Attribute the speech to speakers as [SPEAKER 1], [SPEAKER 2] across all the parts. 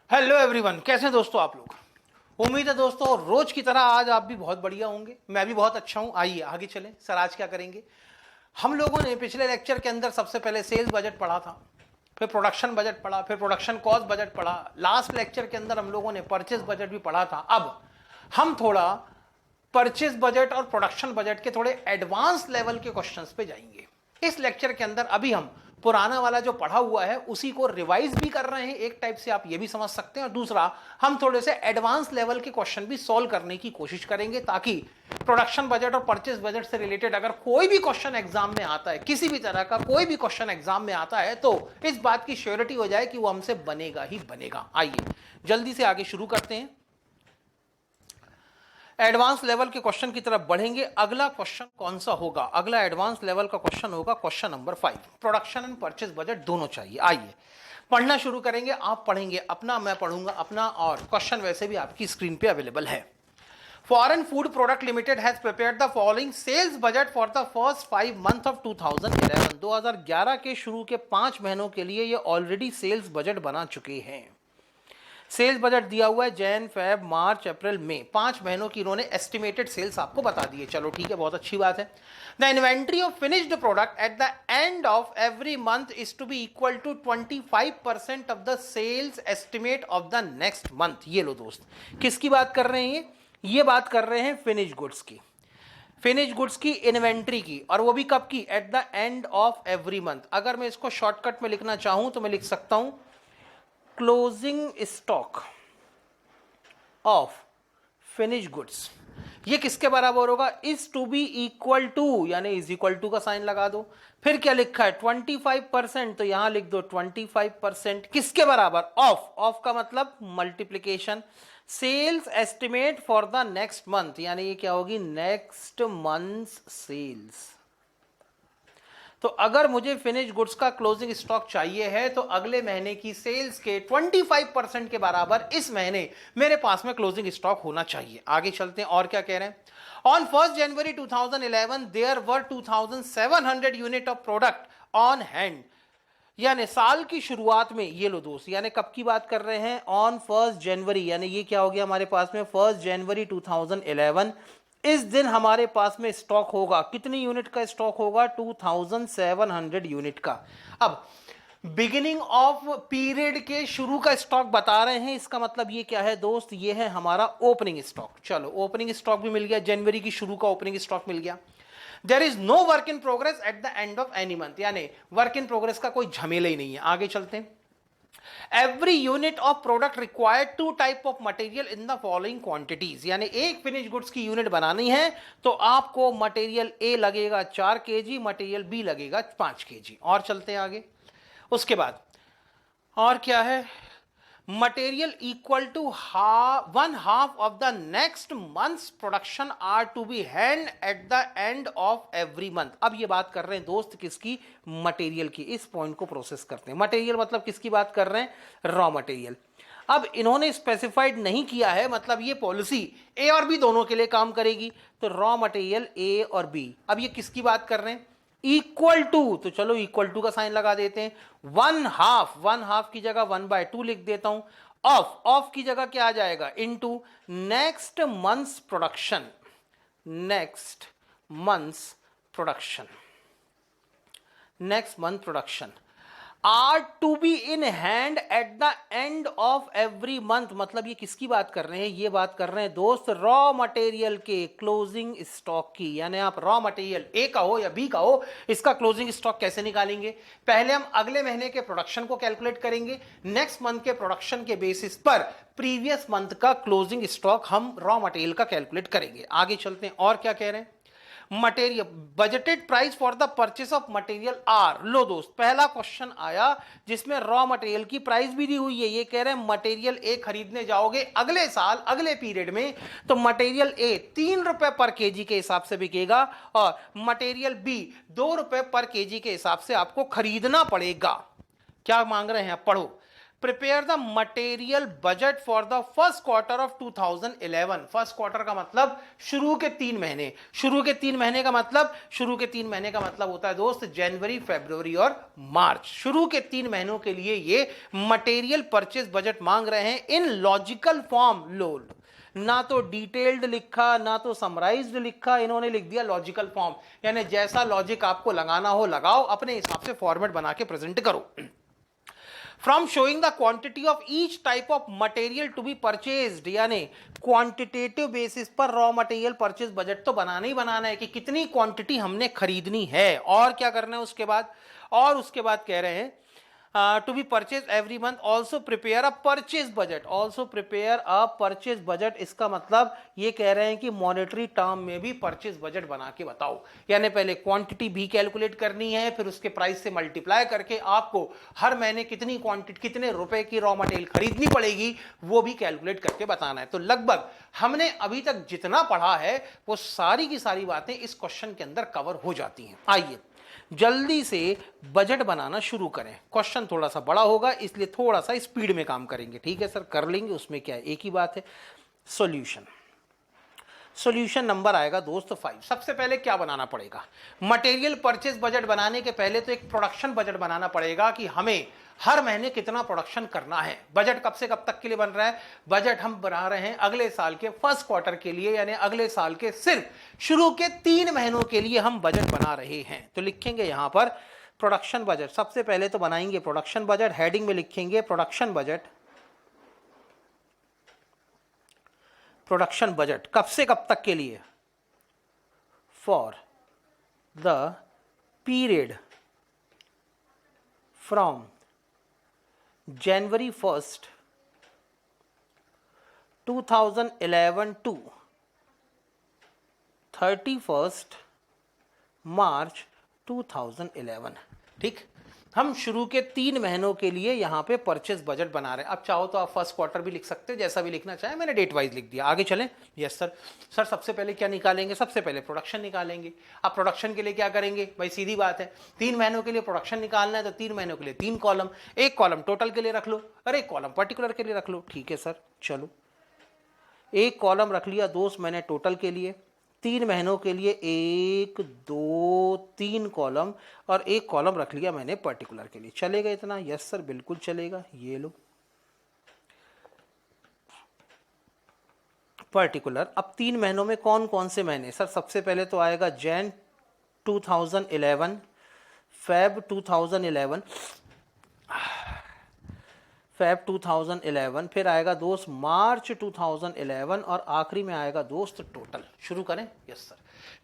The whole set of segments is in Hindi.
[SPEAKER 1] हेलो एवरीवन, कैसे हैं दोस्तों आप लोग। उम्मीद है दोस्तों रोज की तरह आज आप भी बहुत बढ़िया होंगे, मैं भी बहुत अच्छा हूं। आइए आगे चलें। सर आज क्या करेंगे। हम लोगों ने पिछले लेक्चर के अंदर सबसे पहले सेल्स बजट पढ़ा था, फिर प्रोडक्शन बजट पढ़ा, फिर प्रोडक्शन कॉस्ट बजट पढ़ा। लास्ट लेक्चर के अंदर हम लोगों ने परचेज बजट भी पढ़ा था। अब हम थोड़ा परचेज बजट और प्रोडक्शन बजट के थोड़े एडवांस लेवल के क्वेश्चंस पे जाएंगे इस लेक्चर के अंदर। अभी हम पुराना वाला जो पढ़ा हुआ है उसी को रिवाइज भी कर रहे हैं, एक टाइप से आप ये भी समझ सकते हैं, और दूसरा हम थोड़े से एडवांस लेवल के क्वेश्चन भी सॉल्व करने की कोशिश करेंगे, ताकि प्रोडक्शन बजट और परचेज बजट से रिलेटेड अगर कोई भी क्वेश्चन एग्जाम में आता है, किसी भी तरह का कोई भी क्वेश्चन एग्जाम में आता है, तो इस बात की श्योरिटी हो जाए कि वो हमसे बनेगा ही बनेगा। आइए जल्दी से आगे शुरू करते हैं, एडवांस लेवल के क्वेश्चन की तरफ बढ़ेंगे। अगला क्वेश्चन कौन सा होगा। अगला एडवांस लेवल का क्वेश्चन होगा question number 5। Production and purchase budget दोनों चाहिए। आइए पढ़ना शुरू करेंगे। आप पढ़ेंगे अपना, मैं पढ़ूंगा अपना, और क्वेश्चन वैसे भी आपकी स्क्रीन पे अवेलेबल है। Foreign food product limited has prepared the following sales budget for the first 5 month of 2011। 2011 के शुरू के 5 महीनों के लिए ये ऑलरेडी सेल्स बजट बना चुके हैं। सेल्स बजट दिया हुआ है जैन, फेब, मार्च, अप्रैल, मई, 5 महीनों की इन्होंने एस्टिमेटेड सेल्स आपको बता दी है। चलो ठीक है, बहुत अच्छी बात है। The inventory of finished product at the end of every month is to be equal to 25% of the sales estimate of the next month. ये लो दोस्त, किसकी बात कर रहे हैं ये बात कर रहे हैं फिनिश गुड्स की, फिनिश गुड्स की इन्वेंट्री की, और वो भी कब की, eight the end of every month. अगर मैं इसको शॉर्टकट में लिखना चाहूं तो मैं लिख सकता हूं closing stock of finish goods. ये किसके बराबर होगा, is to be equal to, यानी इज इक्वल टू का साइन लगा दो। फिर क्या लिखा है 25%, तो यहां लिख दो 25%। किसके बराबर, ऑफ, ऑफ का मतलब multiplication. Sales estimate for the next month, यानी ये क्या होगी, नेक्स्ट मंथ सेल्स। तो अगर मुझे फिनिश गुड्स का क्लोजिंग स्टॉक चाहिए है तो अगले महीने की सेल्स के 25% के बराबर इस महीने मेरे पास में क्लोजिंग स्टॉक होना चाहिए। आगे चलते हैं और क्या कह रहे हैं। On 1 January 2011 there were 2700 unit of product on hand, यानी साल की शुरुआत में। ये लो दोस्त, यानी कब की बात कर रहे हैं, ऑन 1 जनवरी, यानी ये क्या हो गया हमारे पास में 1 जनवरी 2011। इस दिन हमारे पास में स्टॉक होगा, कितनी यूनिट का स्टॉक होगा, 2700 यूनिट का। अब बिगिनिंग ऑफ पीरियड के शुरू का स्टॉक बता रहे हैं, इसका मतलब ये क्या है दोस्त, ये है हमारा ओपनिंग स्टॉक। चलो ओपनिंग स्टॉक भी मिल गया, जनवरी की शुरू का ओपनिंग स्टॉक मिल गया। There is no work in progress at the end of any month, यानी वर्क इन प्रोग्रेस का कोई झमेला ही नहीं है। आगे चलते हैं। Every unit of product required 2 type of material in the following quantities, यानी एक फिनिश गुड्स की यूनिट बनानी है तो आपको मटेरियल ए लगेगा 4 kg, मटेरियल बी लगेगा 5 kg। और चलते हैं आगे। उसके बाद और क्या है, material equal to 1/2 of the next month's production are to be hand at the end of every month. अब ये बात कर रहे हैं दोस्त किसकी, मटेरियल की। इस पॉइंट को प्रोसेस करते हैं। मटेरियल मतलब किसकी बात कर रहे हैं, रॉ मटेरियल। अब इन्होंने स्पेसिफाइड नहीं किया है, मतलब ये पॉलिसी ए और बी दोनों के लिए काम करेगी, तो रॉ मटेरियल ए और बी। अब ये किसकी बात कर रहे हैं, इक्वल टू, तो चलो इक्वल टू का साइन लगा देते हैं। 1/2 की जगह 1/2 लिख देता हूं। ऑफ, ऑफ की जगह क्या आ जाएगा, into next month's production, next month's production, next month production are to be in hand at the end of every month. मतलब ये किसकी बात कर रहे हैं, ये बात कर रहे हैं दोस्त रॉ मटेरियल के क्लोजिंग स्टॉक की। यानी आप रॉ मटेरियल ए का हो या बी का हो, इसका क्लोजिंग स्टॉक कैसे निकालेंगे, पहले हम अगले महीने के प्रोडक्शन को कैलकुलेट करेंगे, नेक्स्ट मंथ के प्रोडक्शन के बेसिस पर प्रीवियस मंथ का क्लोजिंग स्टॉक हम रॉ मटेरियल का कैलकुलेट करेंगे। आगे चलते हैं और क्या कह रहे हैं। Material budgeted price for the purchase of material are. लो दोस्त, पहला क्वेश्चन आया जिसमें रॉ मटेरियल की प्राइस भी दी हुई है। ये कह रहे हैं मटेरियल ए खरीदने जाओगे अगले साल अगले पीरियड में, तो मटेरियल ए 3 रुपए पर केजी के हिसाब से बिकेगा और मटेरियल बी 2 रुपए पर केजी के हिसाब से आपको खरीदना पड़ेगा। क्या मांग रहे हैं, पढ़ो। Prepare the material budget for the first quarter of 2011। First quarter का मतलब शुरू के 3 महीने, शुरू के 3 महीने का मतलब, शुरू के 3 महीने का मतलब होता है दोस्त जनवरी, फरवरी और मार्च। शुरू के 3 महीनों के लिए ये मटेरियल परचेज बजट मांग रहे हैं इन लॉजिकल फॉर्म। लोल, ना तो डिटेल्ड लिखा ना तो समराइज्ड लिखा, इन्होंने लिख दिया लॉजिकल फॉर्म, यानी जैसा लॉजिक आपको लगाना हो लगाओ, अपने हिसाब से फॉर्मेट बना के प्रेजेंट करो। From showing the quantity of each type of material to be purchased, यानी क्वांटिटेटिव बेसिस पर रॉ मटेरियल परचेज बजट तो बनाना ही बनाना है कि कितनी क्वांटिटी हमने खरीदनी है और क्या करना है उसके बाद। और उसके बाद कह रहे हैं to be purchased every month, also prepare a purchase budget, also prepare a purchase budget। इसका मतलब ये कह रहे हैं कि मॉनेटरी टर्म में भी परचेज बजट बना के बताओ, यानी पहले क्वांटिटी भी कैलकुलेट करनी है, फिर उसके प्राइस से मल्टीप्लाई करके आपको हर महीने कितनी क्वांटिटी, कितने रुपए की रॉ मटेरियल खरीदनी पड़ेगी वो भी कैलकुलेट करके बताना है। तो लगभग हमने अभी तक जितना पढ़ा है वो सारी की सारी बातें इस क्वेश्चन के अंदर कवर हो जाती हैं। आइए जल्दी से बजट बनाना शुरू करें। क्वेश्चन थोड़ा सा बड़ा होगा इसलिए थोड़ा सा स्पीड में काम करेंगे, ठीक है सर, कर लेंगे, उसमें क्या है, एक ही बात है। सॉल्यूशन, सॉल्यूशन नंबर आएगा दोस्त 5। सबसे पहले क्या बनाना पड़ेगा, मटेरियल परचेज बजट बनाने के पहले तो एक प्रोडक्शन बजट बनाना पड़ेगा कि हमें हर महीने कितना प्रोडक्शन करना है। बजट कब से कब तक के लिए बन रहा है, बजट हम बना रहे हैं अगले साल के फर्स्ट क्वार्टर के लिए, यानी अगले साल के सिर्फ शुरू के 3 महीनों के लिए हम बजट बना रहे हैं। तो लिखेंगे यहां पर प्रोडक्शन बजट। सबसे पहले तो बनाएंगे प्रोडक्शन बजट, हेडिंग में लिखेंगे प्रोडक्शन बजट। प्रोडक्शन बजट कब से कब तक के लिए, for the period from January 1st 2011 to 31st March 2011। ठीक, हम शुरू के 3 महीनों के लिए यहां पे परचेज बजट बना रहे हैं। अब चाहो तो आप फर्स्ट क्वार्टर भी लिख सकते हो, जैसा भी लिखना चाहे, मैंने डेट वाइज लिख दिया। आगे चलें। Yes sir. सर सबसे पहले क्या निकालेंगे, सबसे पहले प्रोडक्शन निकालेंगे। अब प्रोडक्शन के लिए क्या करेंगे भाई, सीधी बात है, 3 महीनों के लिए प्रोडक्शन निकालना है तो 3 महीनों के लिए 3 कॉलम, एक कॉलम टोटल के लिए रख लो और एक कॉलम पर्टिकुलर के लिए रख लो। ठीक है सर, चलो एक कॉलम रख लिया दोस्त मैंने टोटल के लिए, 3 महीनों के लिए 1 2 3 कॉलम और एक कॉलम रख लिया मैंने पर्टिकुलर के लिए। चलेगा इतना? यस सर बिल्कुल चलेगा। ये लो पर्टिकुलर। अब 3 महीनों में कौन कौन से महीने, सर सबसे पहले तो आएगा जैन 2011, फेब 2011, फेब 2011, फिर आएगा दोस्त मार्च 2011 और आखिरी में आएगा दोस्त टोटल। शुरू करें। Yes sir.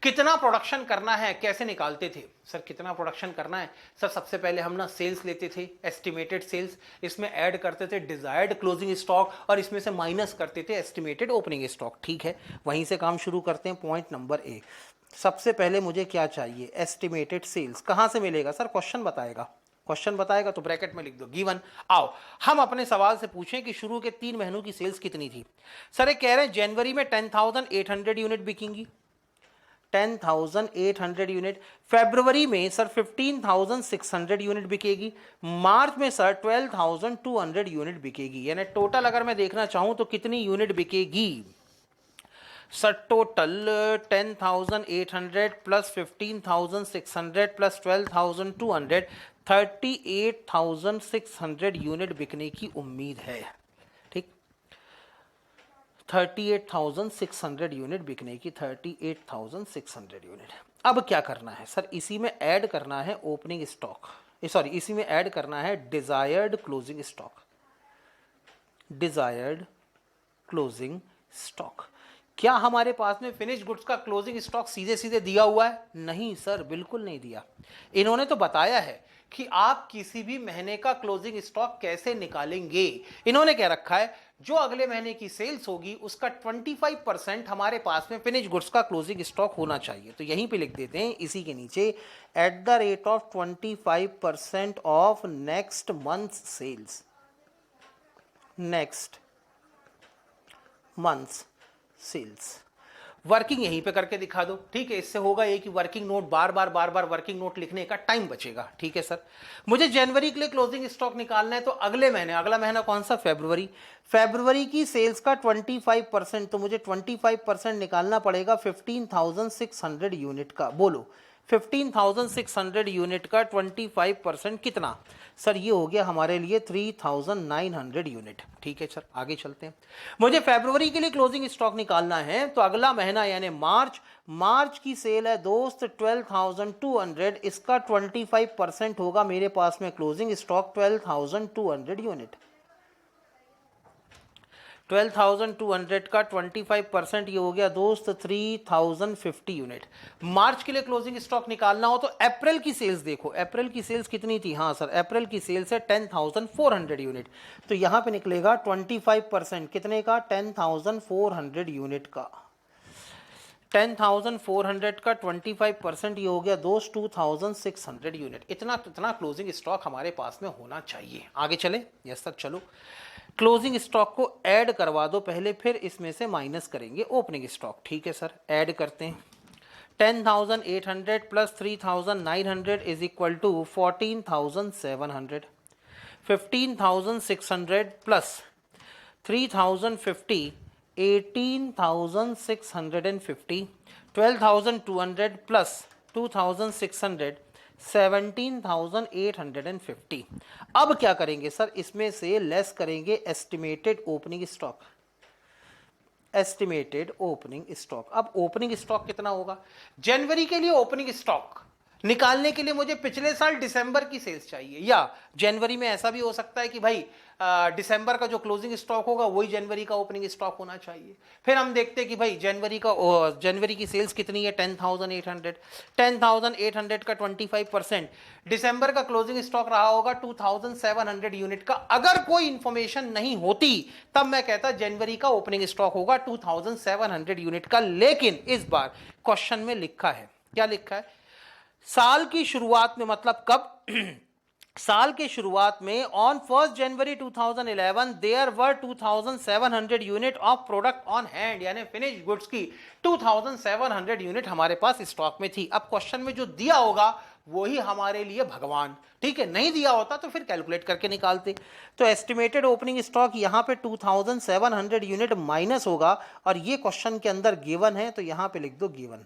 [SPEAKER 1] कितना प्रोडक्शन करना है, कैसे निकालते थे सर, कितना प्रोडक्शन करना है सर, सबसे पहले हम ना सेल्स लेते थे, एस्टिमेटेड सेल्स, इसमें ऐड करते थे डिजायर्ड क्लोजिंग स्टॉक और इसमें से माइनस करते थे एस्टिमेटेड ओपनिंग स्टॉक। ठीक है, वहीं से काम शुरू करते हैं। पॉइंट नंबर ए, सबसे पहले मुझे क्या चाहिए, एस्टिमेटेड सेल्स। कहां से मिलेगा सर, क्वेश्चन बताएगा, क्वेश्चन बताएगा तो ब्रैकेट में लिख दो गिवन। आओ हम अपने सवाल से पूछें कि शुरू के 3 महीनों की सेल्स कितनी थी। सर ये कह रहे हैं जनवरी में 10,800 यूनिट बिकेंगी, 10,800 यूनिट। फरवरी में सर 15,600 यूनिट बिकेगी। मार्च में सर 12,200 यूनिट बिकेगी। यानी टोटल अगर मैं देखना चाहूं तो कितनी यूनिट बिकेगी sir, total 10,800 plus 15,600 plus 12,200, 38,600 unit बिकने की उम्मीद है। ठीक, 38,600 यूनिट बिकने की, 38,600 यूनिट। अब क्या करना है सर, इसी में ऐड करना है ओपनिंग स्टॉक, सॉरी इसी में ऐड करना है desired closing stock, desired closing stock. क्या हमारे पास में फिनिश गुड्स का क्लोजिंग स्टॉक सीधे सीधे दिया हुआ है? नहीं सर, बिल्कुल नहीं दिया। इन्होंने तो बताया है कि आप किसी भी महीने का क्लोजिंग स्टॉक कैसे निकालेंगे। इन्होंने क्या रखा है, जो अगले महीने की सेल्स होगी उसका 25% हमारे पास में फिनिश गुड्स का क्लोजिंग स्टॉक होना चाहिए। तो यहीं पे लिख देते हैं इसी के नीचे, at the rate of 25% of next month sales, next month's sales. Working यहीं पे करके दिखा दो, ठीक है। इससे होगा ये कि वर्किंग नोट बार बार वर्किंग नोट लिखने का टाइम बचेगा, ठीक है सर। मुझे जनवरी के लिए क्लोजिंग स्टॉक निकालना है, तो अगले महीने, अगला महीना कौन सा, फरवरी। फरवरी की सेल्स का 25%, तो मुझे 25% निकालना पड़ेगा 15,600 यूनिट का। बोलो 15,600 यूनिट का 25% कितना सर, ये हो गया हमारे लिए 3,900 यूनिट, ठीक है सर। आगे चलते हैं। मुझे फरवरी के लिए क्लोजिंग स्टॉक निकालना है, तो अगला महीना यानी मार्च की सेल है दोस्त 12,200, इसका 25% होगा मेरे पास में क्लोजिंग स्टॉक 12,200 यूनिट। 12,200 का 25% ये हो गया दोस्त 3,050 यूनिट। मार्च के लिए क्लोजिंग स्टॉक निकालना हो तो अप्रैल की सेल्स देखो, अप्रैल की सेल्स कितनी थी, हाँ सर अप्रैल की सेल्स है 10,400 यूनिट, तो यहां पे निकलेगा 25% कितने का, 10,400 यूनिट का। 10,400 का 25% ये हो गया दोस्त 2,600 यूनिट। इतना क्लोजिंग स्टॉक हमारे पास में होना चाहिए। आगे चले, यस सर। चलो क्लोजिंग स्टॉक को ऐड करवा दो पहले, फिर इसमें से माइनस करेंगे ओपनिंग स्टॉक, ठीक है सर। ऐड करते हैं, 10,800 plus 3,900 is equal to 14,700, 15,600 plus 3,050 18,650, 12,200 plus 2,600 17,850। अब क्या करेंगे सर, इसमें से लेस करेंगे estimated opening stock, estimated opening stock. अब ओपनिंग स्टॉक कितना होगा, जनवरी के लिए ओपनिंग स्टॉक निकालने के लिए मुझे पिछले साल दिसंबर की सेल्स चाहिए, या जनवरी में ऐसा भी हो सकता है कि भाई दिसंबर का जो क्लोजिंग स्टॉक होगा वही जनवरी का ओपनिंग स्टॉक होना चाहिए। फिर हम देखते हैं कि भाई जनवरी की सेल्स कितनी है, 10,800, 10,800 का 25%, दिसंबर का क्लोजिंग स्टॉक रहा होगा 2,700 यूनिट का। अगर कोई इंफॉर्मेशन नहीं होती तब मैं कहता जनवरी का ओपनिंग स्टॉक होगा 2,700 यूनिट का। लेकिन इस बार क्वेश्चन में लिखा है, क्या लिखा है, साल की शुरुआत में, मतलब कब साल के शुरुआत में on 1 January 2011 there were 2,700 unit of product on hand, यानी फिनिश गुड्स की 2,700 यूनिट हमारे पास स्टॉक में थी। अब क्वेश्चन में जो दिया होगा वही हमारे लिए भगवान, ठीक है। नहीं दिया होता तो फिर कैलकुलेट करके निकालते। तो एस्टिमेटेड ओपनिंग स्टॉक यहां पे 2,700 यूनिट माइनस होगा, और ये क्वेश्चन के अंदर गिवन है तो यहां पे लिख दो गिवन,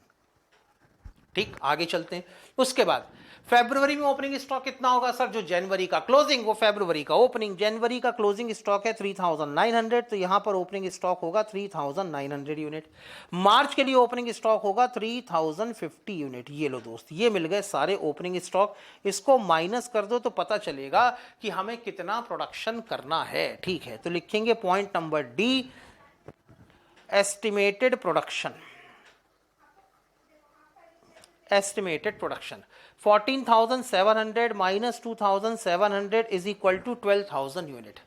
[SPEAKER 1] ठीक। आगे चलते हैं। उसके बाद फरवरी में ओपनिंग स्टॉक कितना होगा सर, जो जनवरी का क्लोजिंग वो फरवरी का ओपनिंग। जनवरी का क्लोजिंग स्टॉक है 3,900, तो यहां पर ओपनिंग स्टॉक होगा 3,900 यूनिट। मार्च के लिए ओपनिंग स्टॉक होगा 3,050 यूनिट। ये लो दोस्त, ये मिल गए सारे ओपनिंग स्टॉक। इसको माइनस कर दो तो पता चलेगा कि हमें कितना प्रोडक्शन करना है, ठीक है। तो लिखेंगे point number D, estimated production, estimated production 14,700 minus 2,700 is equal to 12,000 unit.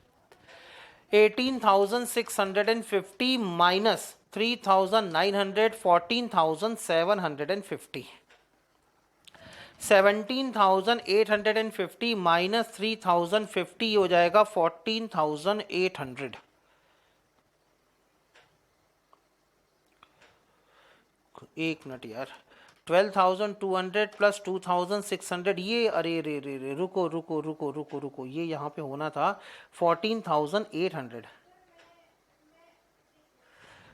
[SPEAKER 1] 18,650 minus 3,900 14,750. 17,850 minus 3,050 हो जाएगा 14,800। एक मिनट यार, 12,200 प्लस 2,600, ये अरे रे रे रे रुको रुको रुको रुको रुको, ये यहाँ पे होना था 14,800,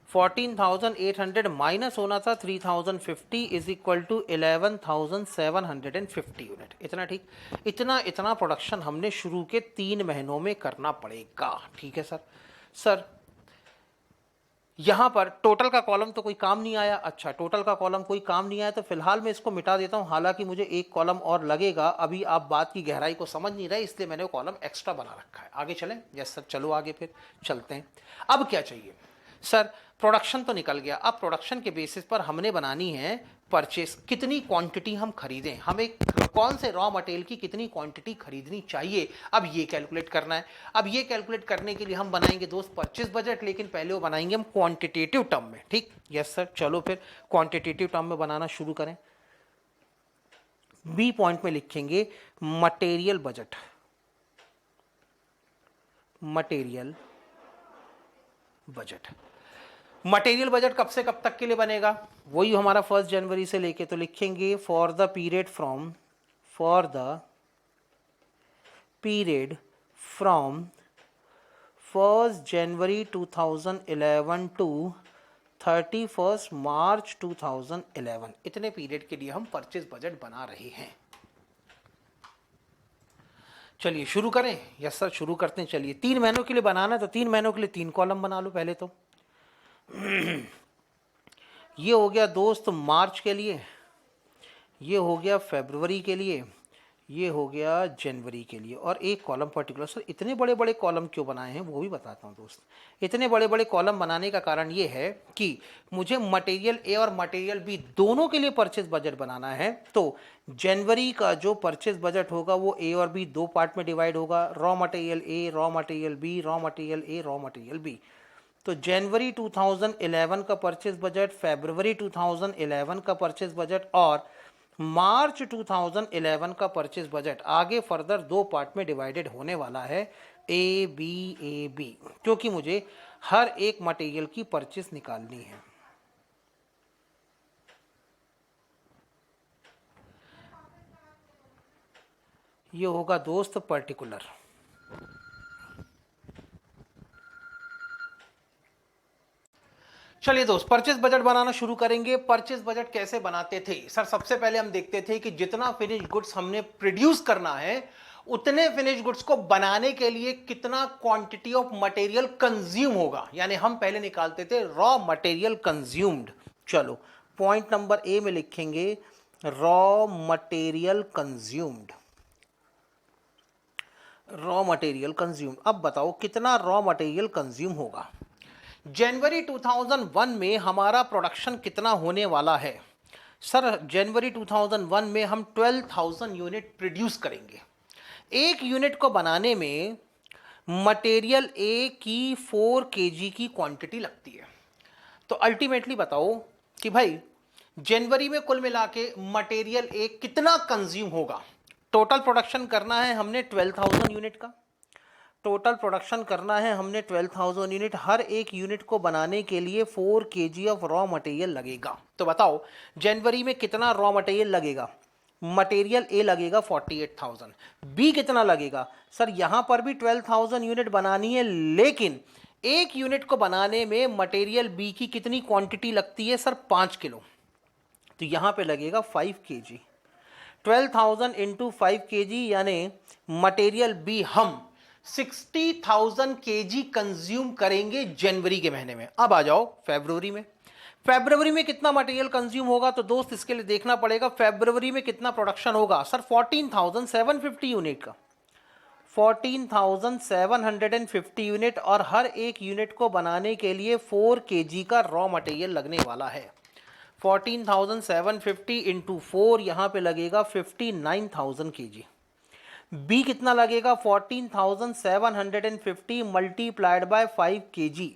[SPEAKER 1] 14,800 माइनस होना था 3,050 इज इक्वल टू 11,750 यूनिट। इतना ठीक, इतना प्रोडक्शन हमने शुरू के 3 महीनों में करना पड़ेगा, ठीक है सर। सर यहां पर टोटल का कॉलम तो कोई काम नहीं आया, अच्छा टोटल का कॉलम कोई काम नहीं आया तो फिलहाल मैं इसको मिटा देता हूं, हालांकि मुझे एक कॉलम और लगेगा। अभी आप बात की गहराई को समझ नहीं रहे इसलिए मैंने कॉलम एक्स्ट्रा बना रखा है। आगे चलें, यस सर। चलो आगे फिर चलते हैं। अब क्या चाहिए सर, प्रोडक्शन तो निकल गया, अब प्रोडक्शन के बेसिस पर हमने बनानी है परचेस, कितनी क्वांटिटी हम खरीदें, हमें कौन से रॉ मटेरियल की कितनी क्वांटिटी खरीदनी चाहिए, अब ये कैलकुलेट करना है। अब ये कैलकुलेट करने के लिए हम बनाएंगे दोस्त परचेस बजट, लेकिन पहले वो बनाएंगे हम क्वांटिटेटिव टर्म में, ठीक। यस सर, चलो फिर क्वांटिटेटिव टर्म में बनाना शुरू करें। बी पॉइंट में लिखेंगे material budget, material budget. Material budget कब से कब तक के लिए बनेगा, वही हमारा 1 जनवरी से लेके, तो लिखेंगे for the period from 1 January 2011 to 31 March 2011, इतने पीरियड के लिए हम परचेज बजट बना रहे हैं। चलिए शुरू करें। यस सर शुरू करते हैं। चलिए 3 महीनों के लिए बनाना है तो 3 महीनों के लिए 3 कॉलम बना लो पहले तो। ये हो गया दोस्त मार्च के लिए, ये हो गया फरवरी के लिए, ये हो गया जनवरी के लिए, और एक कॉलम पर्टिकुलर। सर इतने बड़े बड़े कॉलम क्यों बनाए हैं वो भी बताता हूँ दोस्त। इतने बड़े बड़े कॉलम बनाने का कारण ये है कि मुझे मटेरियल ए और मटेरियल बी दोनों के लिए परचेज बजट बनाना है। तो जनवरी का जो परचेज बजट होगा वो ए और बी 2 पार्ट में डिवाइड होगा, raw material A, raw material B, raw material A, raw material B. तो जनवरी 2011 का परचेज बजट, फरवरी 2011 का परचेज बजट और मार्च 2011 का परचेज बजट आगे फर्दर 2 पार्ट में डिवाइडेड होने वाला है, ए बी, क्योंकि मुझे हर एक मटेरियल की परचेज निकालनी है। ये होगा दोस्त पर्टिकुलर। चलिए दोस्त परचेज बजट बनाना शुरू करेंगे। परचेज बजट कैसे बनाते थे सर? सबसे पहले हम देखते थे कि जितना फिनिश गुड्स हमने प्रोड्यूस करना है उतने फिनिश गुड्स को बनाने के लिए कितना क्वांटिटी ऑफ मटेरियल कंज्यूम होगा, यानी हम पहले निकालते थे रॉ मटेरियल कंज्यूम्ड। चलो पॉइंट नंबर ए में लिखेंगे raw material consumed, raw material consumed. अब बताओ कितना रॉ मटेरियल कंज्यूम होगा। जनवरी 2001 में हमारा प्रोडक्शन कितना होने वाला है? सर जनवरी 2001 में हम 12,000 यूनिट प्रोड्यूस करेंगे। एक यूनिट को बनाने में मटेरियल ए की 4 kg की क्वांटिटी लगती है। तो अल्टीमेटली बताओ कि भाई जनवरी में कुल मिला के मटेरियल ए कितना कंज्यूम होगा। टोटल प्रोडक्शन करना है हमने 12,000 यूनिट का, टोटल प्रोडक्शन करना है हमने 12,000 यूनिट। हर एक यूनिट को बनाने के लिए 4 kg ऑफ रॉ मटेरियल लगेगा। तो बताओ जनवरी में कितना रॉ मटेरियल लगेगा। मटेरियल ए लगेगा 48,000, बी कितना लगेगा? सर यहां पर भी 12,000 यूनिट बनानी है, लेकिन एक यूनिट को बनाने में मटेरियल बी की कितनी क्वांटिटी लगती है? Sir 5 kilo. तो यहां पे लगेगा 5 kg। 12,000 इंटू 5 kg यानी मटेरियल बी हम 60,000 kg कंज्यूम करेंगे जनवरी के महीने में। अब आ जाओ फरवरी में। फरवरी में कितना मटेरियल कंज्यूम होगा? तो दोस्त इसके लिए देखना पड़ेगा फरवरी में कितना प्रोडक्शन होगा। सर 14,750 यूनिट का, 14,750 यूनिट, और हर एक यूनिट को बनाने के लिए 4 kg का रॉ मटेरियल लगने वाला है। 14,750 इंटू 4 यहां पे लगेगा 59,000 kg। बी कितना लगेगा? 14,750 multiplied by 5 kg।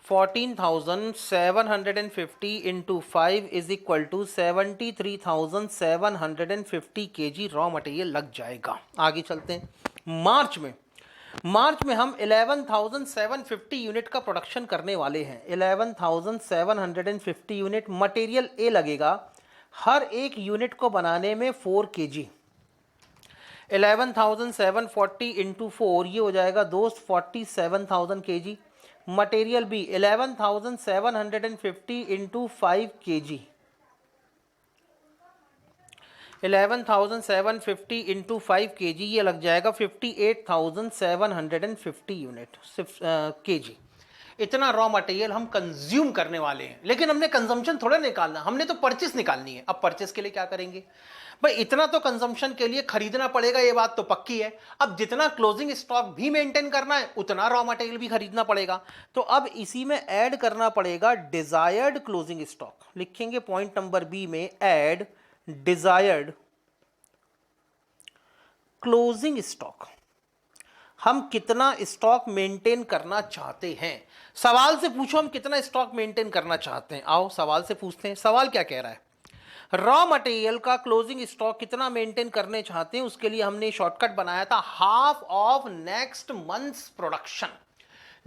[SPEAKER 1] 14,750 into 5 is equal to 73,750 kg raw material लग जाएगा। आगे चलते हैं। मार्च में हम 11,750 यूनिट का प्रोडक्शन करने वाले हैं। 11,750 यूनिट मटेरियल ए लगेगा हर एक यूनिट को बनाने में 4 kg। 11,740 इंटू 4 ये हो जाएगा दोस्त 47,000 kg। Material B 11,750 into 5 kg, 11,750 into 5 kg ये लग जाएगा 58,750 यूनिट kg। इतना रॉ मटेरियल हम कंज्यूम करने वाले हैं, लेकिन हमने कंजम्पशन थोड़ा निकालना, हमने तो परचेस निकालनी है। अब परचेस के लिए क्या करेंगे भाई? इतना तो कंजम्पशन के लिए खरीदना पड़ेगा, ये बात तो पक्की है। अब जितना क्लोजिंग स्टॉक भी मेंटेन करना है उतना रॉ मटेरियल भी खरीदना पड़ेगा। तो अब इसी में ऐड करना पड़ेगा डिजायर्ड क्लोजिंग स्टॉक। लिखेंगे पॉइंट नंबर बी में ऐड डिजायर्ड क्लोजिंग स्टॉक। हम कितना स्टॉक मेंटेन करना चाहते हैं? सवाल से पूछो हम कितना स्टॉक मेंटेन करना चाहते हैं। आओ सवाल से पूछते हैं। सवाल क्या कह रहा है? रॉ मटेरियल का क्लोजिंग स्टॉक कितना मेंटेन करने चाहते हैं, उसके लिए हमने शॉर्टकट बनाया था half of next month's production.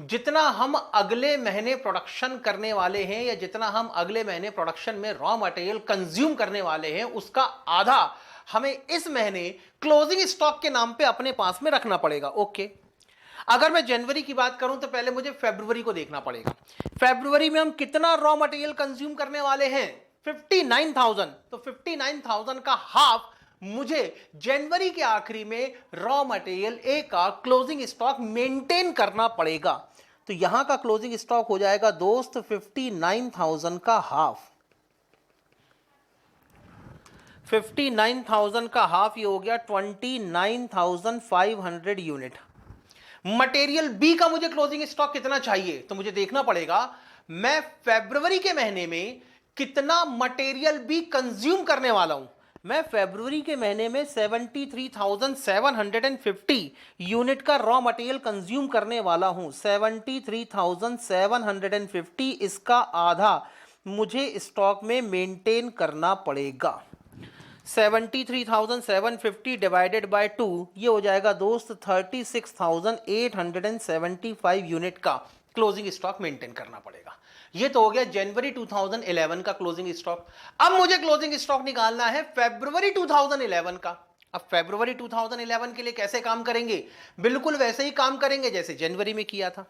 [SPEAKER 1] जितना हम अगले महीने प्रोडक्शन करने वाले हैं या जितना हम अगले महीने प्रोडक्शन में रॉ मटेरियल कंज्यूम करने वाले हैं उसका आधा हमें इस महीने क्लोजिंग स्टॉक के नाम पे अपने पास में रखना पड़ेगा। ओके, अगर मैं जनवरी की बात करूं तो पहले मुझे फरवरी को देखना पड़ेगा। फरवरी में हम कितना रॉ मटेरियल कंज्यूम करने वाले हैं? 59,000। तो 59,000 का हाफ मुझे जनवरी के आखिरी में रॉ मटेरियल ए का क्लोजिंग स्टॉक मेंटेन करना पड़ेगा। तो यहां का क्लोजिंग स्टॉक हो जाएगा दोस्त 59,000 का हाफ। 59,000 का हाफ ये हो गया 29,500 यूनिट। मटेरियल बी का मुझे क्लोजिंग स्टॉक कितना चाहिए? तो मुझे देखना पड़ेगा मैं फरवरी के महीने में कितना मटेरियल बी कंज्यूम करने वाला हूं। मैं फरवरी के महीने में 73,750 यूनिट का रॉ मटेरियल कंज्यूम करने वाला हूं। 73,750, इसका आधा मुझे स्टॉक में मेंटेन करना पड़ेगा। 73,750 डिवाइडेड बाय 2 ये हो जाएगा दोस्त 36,875 यूनिट का क्लोजिंग स्टॉक मेंटेन करना पड़ेगा। ये तो हो गया जनवरी 2011 का क्लोजिंग स्टॉक। अब मुझे क्लोजिंग स्टॉक निकालना है फरवरी 2011 का। अब फरवरी 2011 के लिए कैसे काम करेंगे? बिल्कुल वैसे ही काम करेंगे जैसे जनवरी में किया था।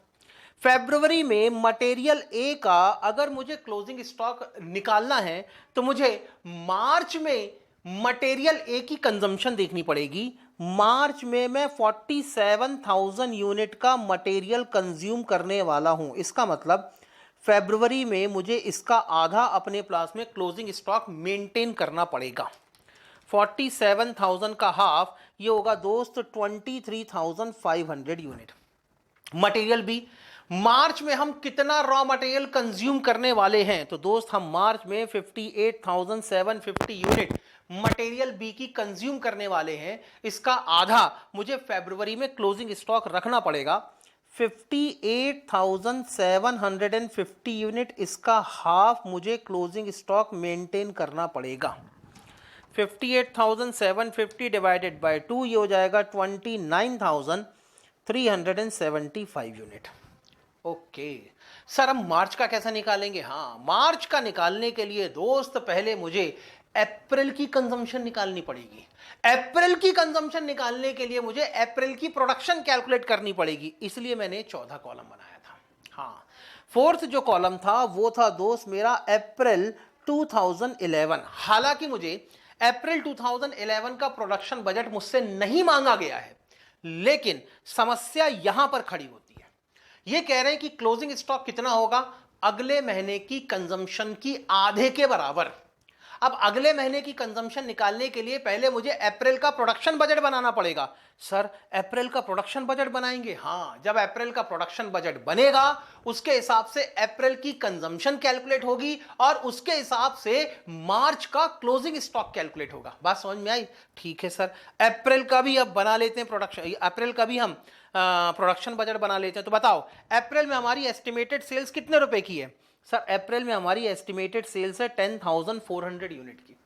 [SPEAKER 1] फरवरी में मटेरियल ए का अगर मुझे क्लोजिंग स्टॉक निकालना है तो मुझे मार्च में मटेरियल ए की कंजम्पशन देखनी पड़ेगी। मार्च में मैं 47,000 यूनिट का मटेरियल कंज्यूम करने वाला हूं। इसका मतलब फरवरी में मुझे इसका आधा अपने पास में क्लोजिंग स्टॉक मेंटेन करना पड़ेगा। 47,000 का हाफ ये होगा दोस्त 23,500 यूनिट। मटेरियल बी, मार्च में हम कितना रॉ मटेरियल कंज्यूम करने वाले हैं? तो दोस्त हम मार्च में 58,750 यूनिट मटेरियल बी की कंज्यूम करने वाले हैं। इसका आधा मुझे फरवरी में क्लोजिंग स्टॉक रखना पड़ेगा 58,750 यूनिट। इसका हाफ मुझे क्लोजिंग स्टॉक मेंटेन करना पड़ेगा। 58,750 डिवाइडेड बाय 2 ये हो जाएगा 29,375 यूनिट। ओके सर, हम मार्च का कैसा निकालेंगे? हाँ, मार्च का निकालने के लिए दोस्त पहले मुझे अप्रैल की कंजम्पशन निकालनी पड़ेगी। अप्रैल की कंजम्पशन निकालने के लिए मुझे अप्रैल की प्रोडक्शन कैलकुलेट करनी पड़ेगी, इसलिए मैंने 14 कॉलम बनाया था। हाँ, फोर्थ जो कॉलम था वो था दोस्त मेरा अप्रैल 2011। हालांकि मुझे अप्रैल 2011 का प्रोडक्शन बजट मुझसे नहीं मांगा गया है, लेकिन समस्या यहां पर खड़ी होती है। ये कह रहे हैं कि क्लोजिंग स्टॉक कितना होगा? अगले महीने की कंजम्पशन की आधे के बराबर। अब अगले महीने की कंजम्पशन निकालने के लिए पहले मुझे अप्रैल का प्रोडक्शन बजट बनाना पड़ेगा। सर, अप्रैल का प्रोडक्शन बजट बनाएंगे? हाँ, जब अप्रैल का प्रोडक्शन बजट बनेगा उसके हिसाब से अप्रैल की कंजम्पशन कैलकुलेट होगी और उसके हिसाब से मार्च का क्लोजिंग स्टॉक कैलकुलेट होगा। बात समझ में आई? ठीक है सर, अप्रैल का भी अब बना लेते हैं प्रोडक्शन, अप्रैल का भी हम प्रोडक्शन बजट बना लेते हैं। तो बताओ अप्रैल में हमारी एस्टिमेटेड सेल्स कितने रुपए की है? सर, अप्रैल में हमारी एस्टिमेटेड सेल्स है 10,400 यूनिट की।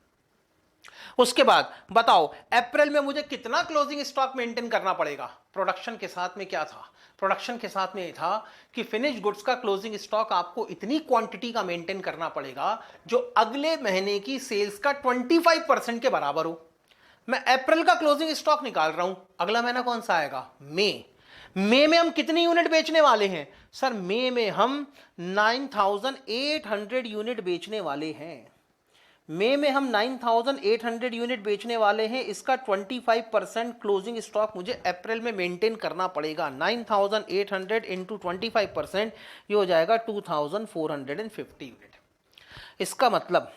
[SPEAKER 1] उसके बाद बताओ अप्रैल में मुझे कितना क्लोजिंग स्टॉक मेंटेन करना पड़ेगा? प्रोडक्शन के साथ में क्या था? प्रोडक्शन के साथ में था कि फिनिश गुड्स का क्लोजिंग स्टॉक आपको इतनी क्वांटिटी का मेंटेन करना पड़ेगा जो अगले महीने की सेल्स का 25% के बराबर हो। मैं अप्रैल का क्लोजिंग स्टॉक निकाल रहा हूं, अगला महीना कौन सा आएगा? मई में हम कितनी यूनिट बेचने वाले हैं? सर, मई में हम 9,800 यूनिट बेचने वाले हैं। मई में हम 9,800 यूनिट बेचने वाले हैं। इसका 25% क्लोजिंग स्टॉक मुझे अप्रैल में मेंटेन करना पड़ेगा। 9,800 इंटू 25% ये हो जाएगा 2,450 यूनिट। इसका मतलब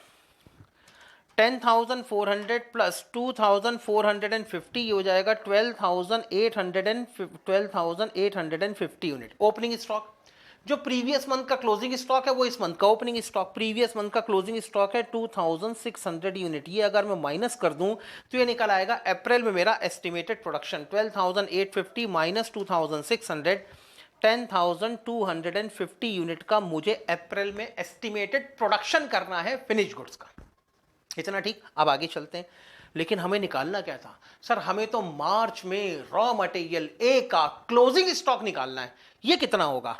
[SPEAKER 1] 10,400 प्लस 2,450 ये हो जाएगा 12,850 यूनिट ओपनिंग स्टॉक। जो प्रीवियस मंथ का क्लोजिंग स्टॉक है वो इस मंथ का ओपनिंग स्टॉक। प्रीवियस मंथ का क्लोजिंग स्टॉक है 2,600 यूनिट। ये अगर मैं माइनस कर दूं तो ये निकल आएगा अप्रैल में मेरा एस्टिमेटेड प्रोडक्शन 12,850 माइनस 2,600 10,250 यूनिट का मुझे अप्रैल में एस्टिमेटेड प्रोडक्शन करना है फिनिश गुड्स का। इतना ठीक। अब आगे चलते हैं। लेकिन हमें निकालना क्या था सर, हमें तो मार्च में रॉ मटेरियल ए का क्लोजिंग स्टॉक निकालना है। ये कितना होगा,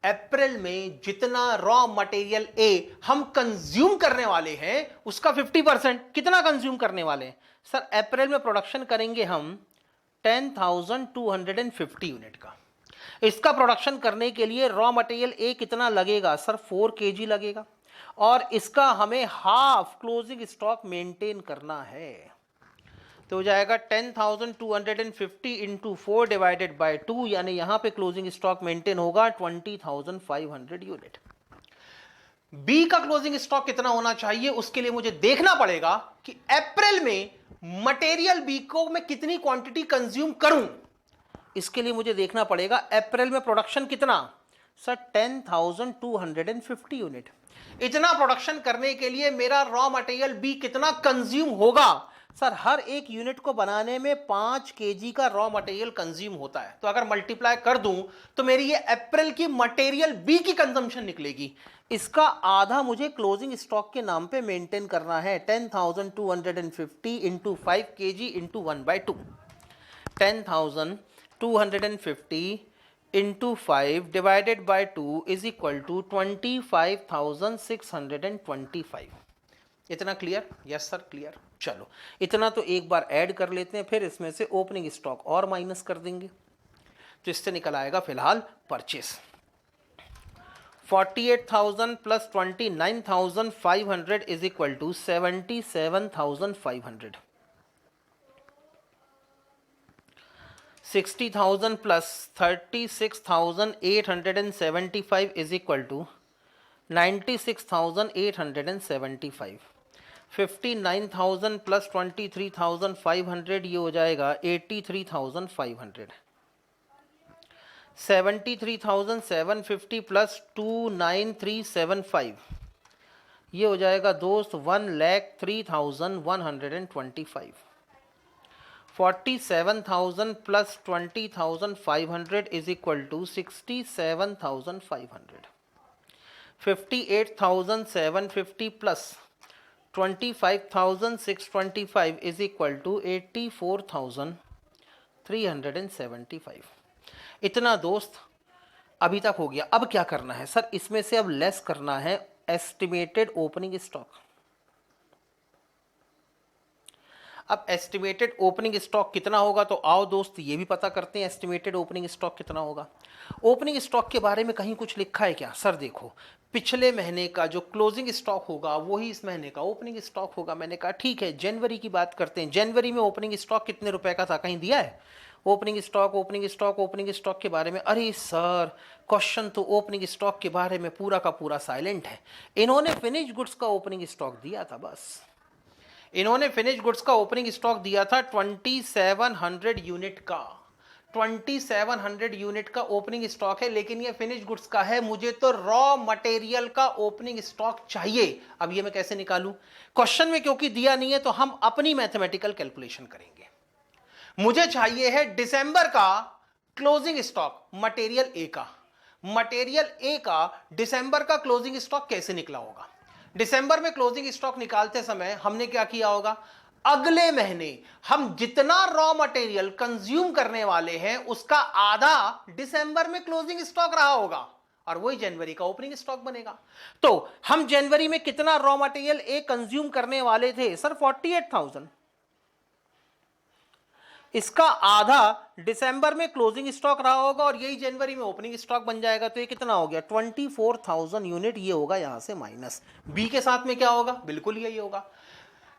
[SPEAKER 1] अप्रैल में जितना रॉ मटेरियल ए हम कंज्यूम करने वाले हैं उसका 50%। कितना कंज्यूम करने वाले हैं सर, अप्रैल में प्रोडक्शन करेंगे हम 10,250 यूनिट का। इसका प्रोडक्शन करने के लिए रॉ मटेरियल ए कितना लगेगा सर, 4 kg लगेगा, और इसका हमें हाफ क्लोजिंग स्टॉक मेंटेन करना है। तो हो जाएगा 10,250 इंटू 4 डिवाइडेड बाय 2, यानी यहां पे क्लोजिंग स्टॉक मेंटेन होगा 20,500 यूनिट। बी का क्लोजिंग स्टॉक कितना होना चाहिए, उसके लिए मुझे देखना पड़ेगा कि अप्रैल में मटेरियल बी को मैं कितनी क्वांटिटी कंज्यूम करूं। इसके लिए मुझे देखना पड़ेगा अप्रैल में प्रोडक्शन कितना सर, 10,250 यूनिट। इतना प्रोडक्शन करने के लिए मेरा रॉ मटेरियल बी कितना कंज्यूम होगा सर, हर एक यूनिट को बनाने में 5 kg का रॉ मटेरियल कंज्यूम होता है। तो अगर मल्टीप्लाई कर दूं तो मेरी ये अप्रैल की मटेरियल बी की कंजम्पशन निकलेगी। इसका आधा मुझे क्लोजिंग स्टॉक के नाम पे मेंटेन करना है, 10,250 into 5 kg into 1/2। 10,250 into 5 divided by 2 is equal to 25,625। इतना क्लियर? Yes sir clear. चलो इतना तो एक बार ऐड कर लेते हैं, फिर इसमें से ओपनिंग स्टॉक और माइनस कर देंगे, तो इससे निकल आएगा फिलहाल purchase 48,000 plus 29,500 is equal to 77,500। 60,000 plus 36,875 is equal to 96,875। 59,000 plus 23,500 ये हो जाएगा 83,500। 73,750 प्लस 29375 ये हो जाएगा दोस्त 1,03,125। 47,000 plus 20,500 is equal to 67,500। 58,750 plus 25,625 is equal to 84,375। इतना दोस्त अभी तक हो गया। अब क्या करना है सर, इसमें से अब लेस करना है एस्टिमेटेड ओपनिंग स्टॉक। अब एस्टिमेटेड ओपनिंग स्टॉक कितना होगा, तो आओ दोस्त ये भी पता करते हैं एस्टिमेटेड ओपनिंग स्टॉक कितना होगा। ओपनिंग स्टॉक के बारे में कहीं कुछ लिखा है क्या सर? देखो पिछले महीने का जो क्लोजिंग स्टॉक होगा वही इस महीने का ओपनिंग स्टॉक होगा। मैंने कहा ठीक है, जनवरी की बात करते हैं। जनवरी में ओपनिंग स्टॉक कितने रुपए का था, कहीं दिया है? Opening stock opening stock opening stock के बारे में, अरे सर क्वेश्चन तो ओपनिंग स्टॉक के बारे में पूरा का पूरा साइलेंट है। इन्होंने फिनिश गुड्स का ओपनिंग स्टॉक दिया था, बस इन्होंने फिनिश गुड्स का ओपनिंग स्टॉक दिया था 2700 यूनिट का। 2700 यूनिट का ओपनिंग स्टॉक है, लेकिन ये फिनिश गुड्स का है। मुझे तो रॉ मटेरियल का ओपनिंग स्टॉक चाहिए। अब ये मैं कैसे निकालूं? क्वेश्चन में क्योंकि दिया नहीं है तो हम अपनी मैथमेटिकल कैलकुलेशन करेंगे। मुझे चाहिए है दिसंबर का क्लोजिंग स्टॉक मटेरियल ए का। मटेरियल ए का दिसंबर का क्लोजिंग स्टॉक कैसे निकला होगा? दिसंबर में क्लोजिंग स्टॉक निकालते समय हमने क्या किया होगा, अगले महीने हम जितना रॉ मटेरियल कंज्यूम करने वाले हैं उसका आधा दिसंबर में क्लोजिंग स्टॉक रहा होगा, और वही जनवरी का ओपनिंग स्टॉक बनेगा। तो हम जनवरी में कितना रॉ मटेरियल ए कंज्यूम करने वाले थे सर? 48,000। इसका आधा दिसंबर में क्लोजिंग स्टॉक रहा होगा और यही जनवरी में ओपनिंग स्टॉक बन जाएगा। तो ये कितना हो गया? 24,000 यूनिट। ये होगा यहां से माइनस। बी के साथ में क्या होगा? बिल्कुल यही होगा।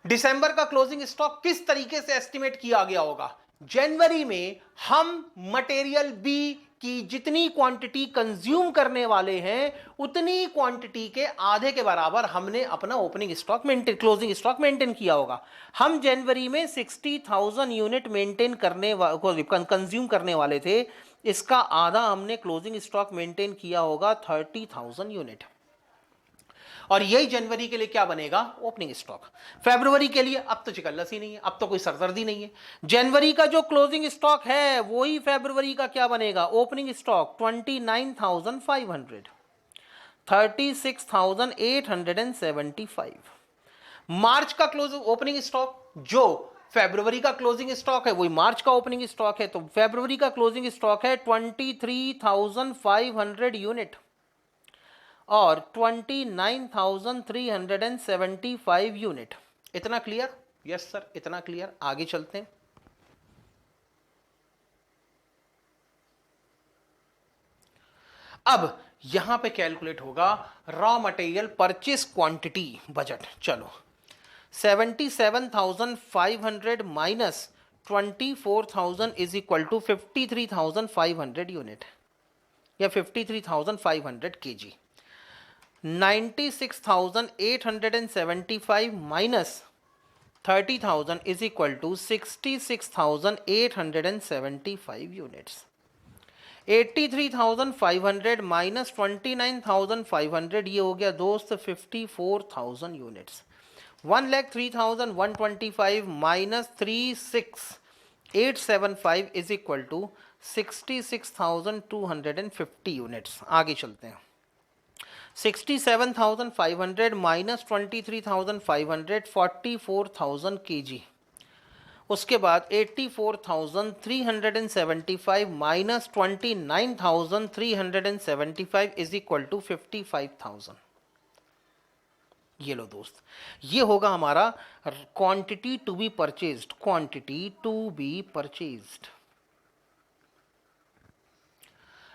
[SPEAKER 1] दिसंबर का क्लोजिंग स्टॉक किस तरीके से एस्टिमेट किया गया होगा? जनवरी में हम मटेरियल बी की जितनी क्वांटिटी कंज्यूम करने वाले हैं उतनी क्वांटिटी के आधे के बराबर हमने अपना opening stock maintain, closing stock maintain किया होगा। हम जनवरी में 60,000 यूनिट मेंटेन करने कंज्यूम करने वाले थे, इसका आधा हमने क्लोजिंग स्टॉक मेंटेन किया होगा 30,000 यूनिट, और यही जनवरी के लिए क्या बनेगा? Opening stock. फरवरी के लिए अब तो चिकल्लस ही नहीं है, अब तो कोई सरदर्दी नहीं है। जनवरी का जो क्लोजिंग स्टॉक है वही फरवरी का क्या बनेगा? Opening stock 29,500, 36,875। मार्च का क्लोजिंग ओपनिंग स्टॉक जो फरवरी का क्लोजिंग स्टॉक है, वही मार्च का ओपनिंग स्टॉक है, तो फरवरी का क्लोजिंग स्टॉक है 23,500 यूनिट और 29,375 यूनिट। इतना क्लियर? यस सर, इतना क्लियर। आगे चलते हैं। अब यहां पे कैलकुलेट होगा raw material purchase quantity budget. चलो 77,500 minus 24,000 is equal to 53,500 unit या 53,500 K G. 96,875 minus 30,000 is equal to 66,875 units. 83,500 minus 29,500 ये हो गया दोस्त 54,000 units. 1,03,125 minus 36,875 is equal to 66,250 units. आगे चलते हैं। 67,500 माइनस 23,500 44,000 केजी। उसके बाद 84,375 माइनस 29,375 इज इक्वल टू 55,000। ये लो दोस्त, ये होगा हमारा quantity to be purchased. Quantity to be purchased,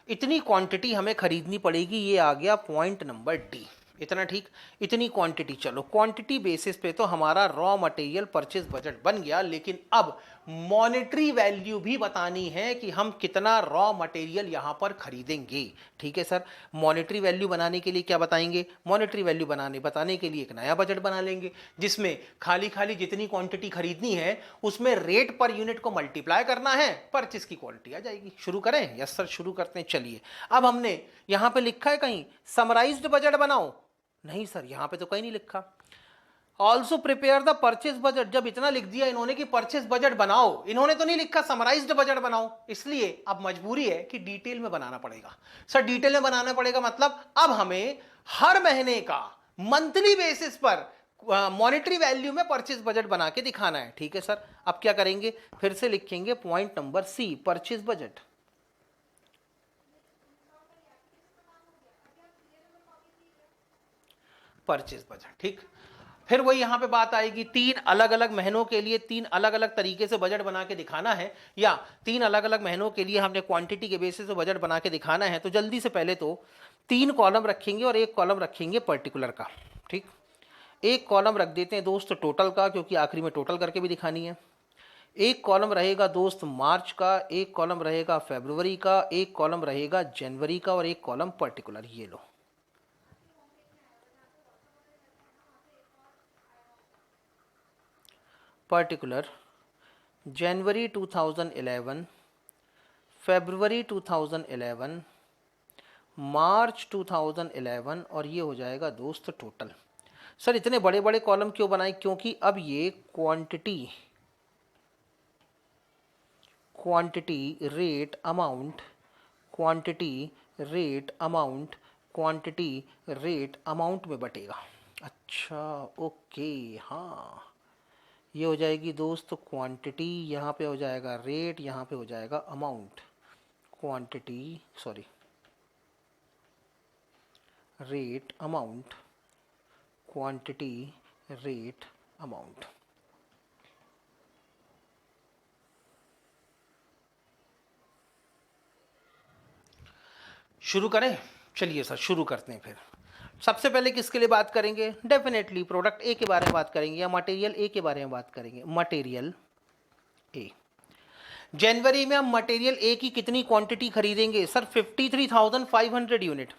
[SPEAKER 1] इतनी क्वांटिटी हमें खरीदनी पड़ेगी। ये आ गया पॉइंट नंबर डी। इतना ठीक, इतनी क्वांटिटी। चलो क्वांटिटी बेसिस पे तो हमारा रॉ मटेरियल परचेज बजट बन गया, लेकिन अब मॉनेटरी वैल्यू भी बतानी है कि हम कितना रॉ मटेरियल यहां पर खरीदेंगे। ठीक है सर, मॉनेटरी वैल्यू बनाने के लिए क्या बताएंगे? मॉनेटरी वैल्यू बताने के लिए एक नया बजट बना लेंगे, जिसमें खाली खाली जितनी क्वांटिटी खरीदनी है उसमें रेट पर यूनिट को मल्टीप्लाई करना है, परचेज की क्वालिटी आ जाएगी। शुरू करें? यस सर, शुरू करते हैं। चलिए, अब हमने यहां पे लिखा है कहीं समराइज्ड बजट बनाओ? नहीं सर, यहां पे तो कहीं नहीं लिखा। Also prepare the purchase budget, जब इतना लिख दिया इन्होंने कि परचेज बजट बनाओ, इन्होंने तो नहीं लिखा समराइज्ड बजट बनाओ। इसलिए अब मजबूरी है कि डिटेल में बनाना पड़ेगा। सर डिटेल में बनाना पड़ेगा मतलब अब हमें हर महीने का मंथली बेसिस पर मॉनेटरी वैल्यू में परचेज बजट बना के दिखाना है। ठीक है सर, अब क्या करेंगे? फिर से लिखेंगे point number C, purchase budget. Purchase budget, ठीक। फिर वही यहां पे बात आएगी, तीन अलग अलग महीनों के लिए तीन अलग अलग तरीके से बजट बना के दिखाना है, या तीन अलग अलग महीनों के लिए हमने क्वांटिटी के बेसिस पे बजट बना के दिखाना है। तो जल्दी से पहले तो तीन कॉलम रखेंगे और एक कॉलम रखेंगे पर्टिकुलर का। ठीक, एक कॉलम रख देते हैं दोस्त टोटल का, क्योंकि आखिरी में टोटल करके भी दिखानी है। एक कॉलम रहेगा दोस्त मार्च का, एक कॉलम रहेगा फरवरी का, एक कॉलम रहेगा जनवरी का और एक कॉलम पर्टिकुलर। ये लो, पर्टिकुलर जनवरी 2011, फरवरी 2011, मार्च 2011 और ये हो जाएगा दोस्त टोटल। सर इतने बड़े बड़े कॉलम क्यों बनाए? क्योंकि अब ये quantity rate amount, quantity rate amount, quantity rate amount में बटेगा। अच्छा ओके, हाँ ये हो जाएगी दोस्त क्वांटिटी, यहाँ पे हो जाएगा रेट, यहाँ पे हो जाएगा amount. Quantity sorry rate amount, quantity rate amount. शुरू करें? चलिए सर शुरू करते हैं। फिर सबसे पहले किसके लिए बात करेंगे? डेफिनेटली प्रोडक्ट ए के बारे में बात करेंगे या मटेरियल ए के बारे में बात करेंगे। मटेरियल ए, जनवरी में हम मटेरियल ए की कितनी क्वांटिटी खरीदेंगे? Sir 53,500 unit.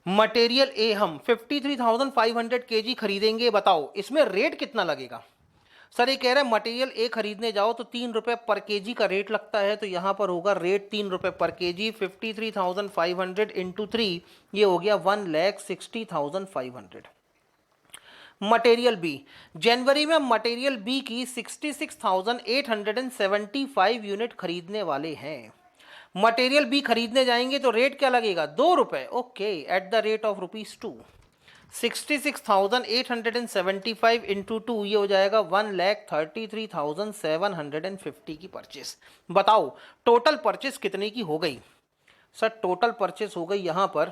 [SPEAKER 1] मटेरियल ए हम 53,500 केजी खरीदेंगे। बताओ इसमें रेट कितना लगेगा? सर ये कह रहे हैं मटेरियल ए खरीदने जाओ तो 3 रुपए पर केजी का रेट लगता है, तो यहां पर होगा रेट 3 रुपए पर केजी। 53,500 इंटू 3, ये हो गया 1,60,500। मटेरियल बी, जनवरी में मटेरियल बी की 66,875 यूनिट खरीदने वाले हैं। मटेरियल बी खरीदने जाएंगे तो रेट क्या लगेगा, 2 रुपए, okay, eight the rate of ₹2। 66,875 into 2, ये हो जाएगा 1,33,750 की परचेस। बताओ टोटल परचेस कितने की हो गई। सर टोटल परचेस हो गई यहाँ पर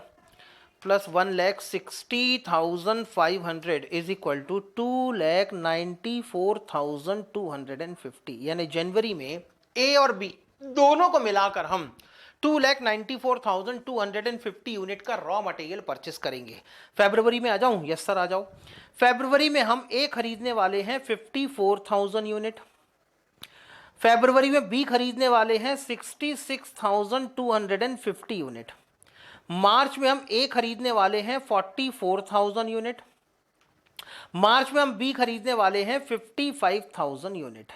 [SPEAKER 1] प्लस 1,60,500 इज इक्वल टू 2,94,250, यानी जनवरी में ए और बी दोनों को मिलाकर हम 2,94,250 यूनिट का रॉ मटेरियल परचेस करेंगे। फरवरी में आ जाऊं, यस सर आ जाओ। फरवरी में हम ए खरीदने वाले हैं 54,000 यूनिट, फरवरी में बी खरीदने वाले हैं 66,250 यूनिट, मार्च में हम ए खरीदने वाले हैं 44,000 यूनिट, मार्च में हम बी खरीदने वाले हैं 55,000 यूनिट।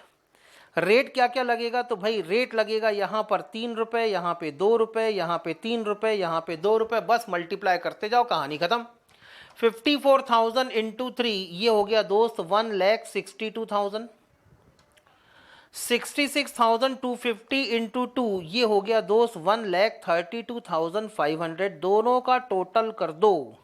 [SPEAKER 1] रेट क्या क्या लगेगा, तो भाई रेट लगेगा यहां पर 3 रुपए, यहां पे 2 रुपए, यहां पे 3 रुपए, यहां पे 2 रुपए, बस मल्टीप्लाई करते जाओ, कहानी खत्म। 54,000 इंटू 3, ये हो गया दोस्त 1,62,000। 66,250 इंटू 2, ये हो गया दोस्त 1,32,500। दोनों का टोटल कर दो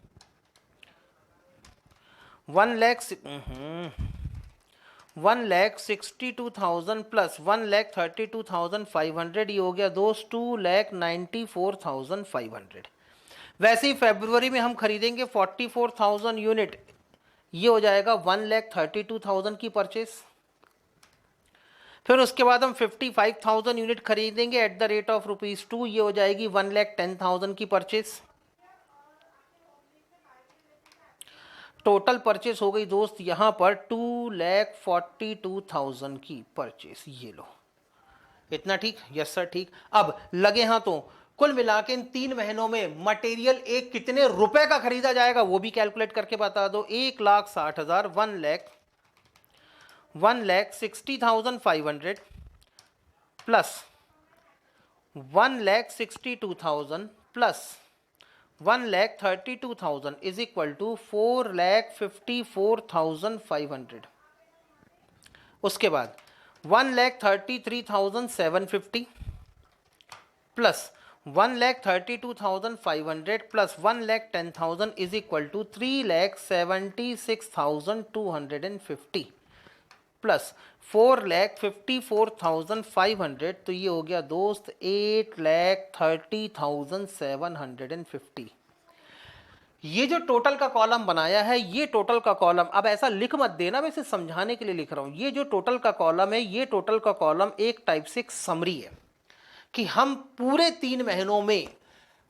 [SPEAKER 1] 1,62,000 प्लस 1,32,500, ये हो गया दोस्त 2,94,500। वैसे ही फरवरी में हम खरीदेंगे 44,000 यूनिट, ये हो जाएगा 1,32,000 की परचेस। फिर उसके बाद हम 55,000 यूनिट खरीदेंगे एट द रेट ऑफ ₹2, ये हो जाएगी 1,10,000 की परचेस। टोटल परचेस हो गई दोस्त यहां पर 2,42,000 की परचेस, ये लो। इतना ठीक, यस सर ठीक। अब लगे हाथों कुल मिला के इन 3 महीनों में मटेरियल एक कितने रुपए का खरीदा जाएगा वो भी कैलकुलेट करके बता दो। 1,60,000, 1,60,500 plus 1,62,000 plus 1,32,000 is equal to 4,54,500। उसके बाद 1,33,750 plus 1,32,500 plus 1,10,000 is equal to 3,76,250 plus 4,54,500, तो ये हो गया दोस्त 8,30,750। ये जो टोटल का कॉलम बनाया है, ये टोटल का कॉलम, अब ऐसा लिख मत देना, मैं इसे समझाने के लिए लिख रहा हूं। ये जो टोटल का कॉलम है, ये टोटल का कॉलम एक टाइप से एक समरी है कि हम पूरे 3 महीनों में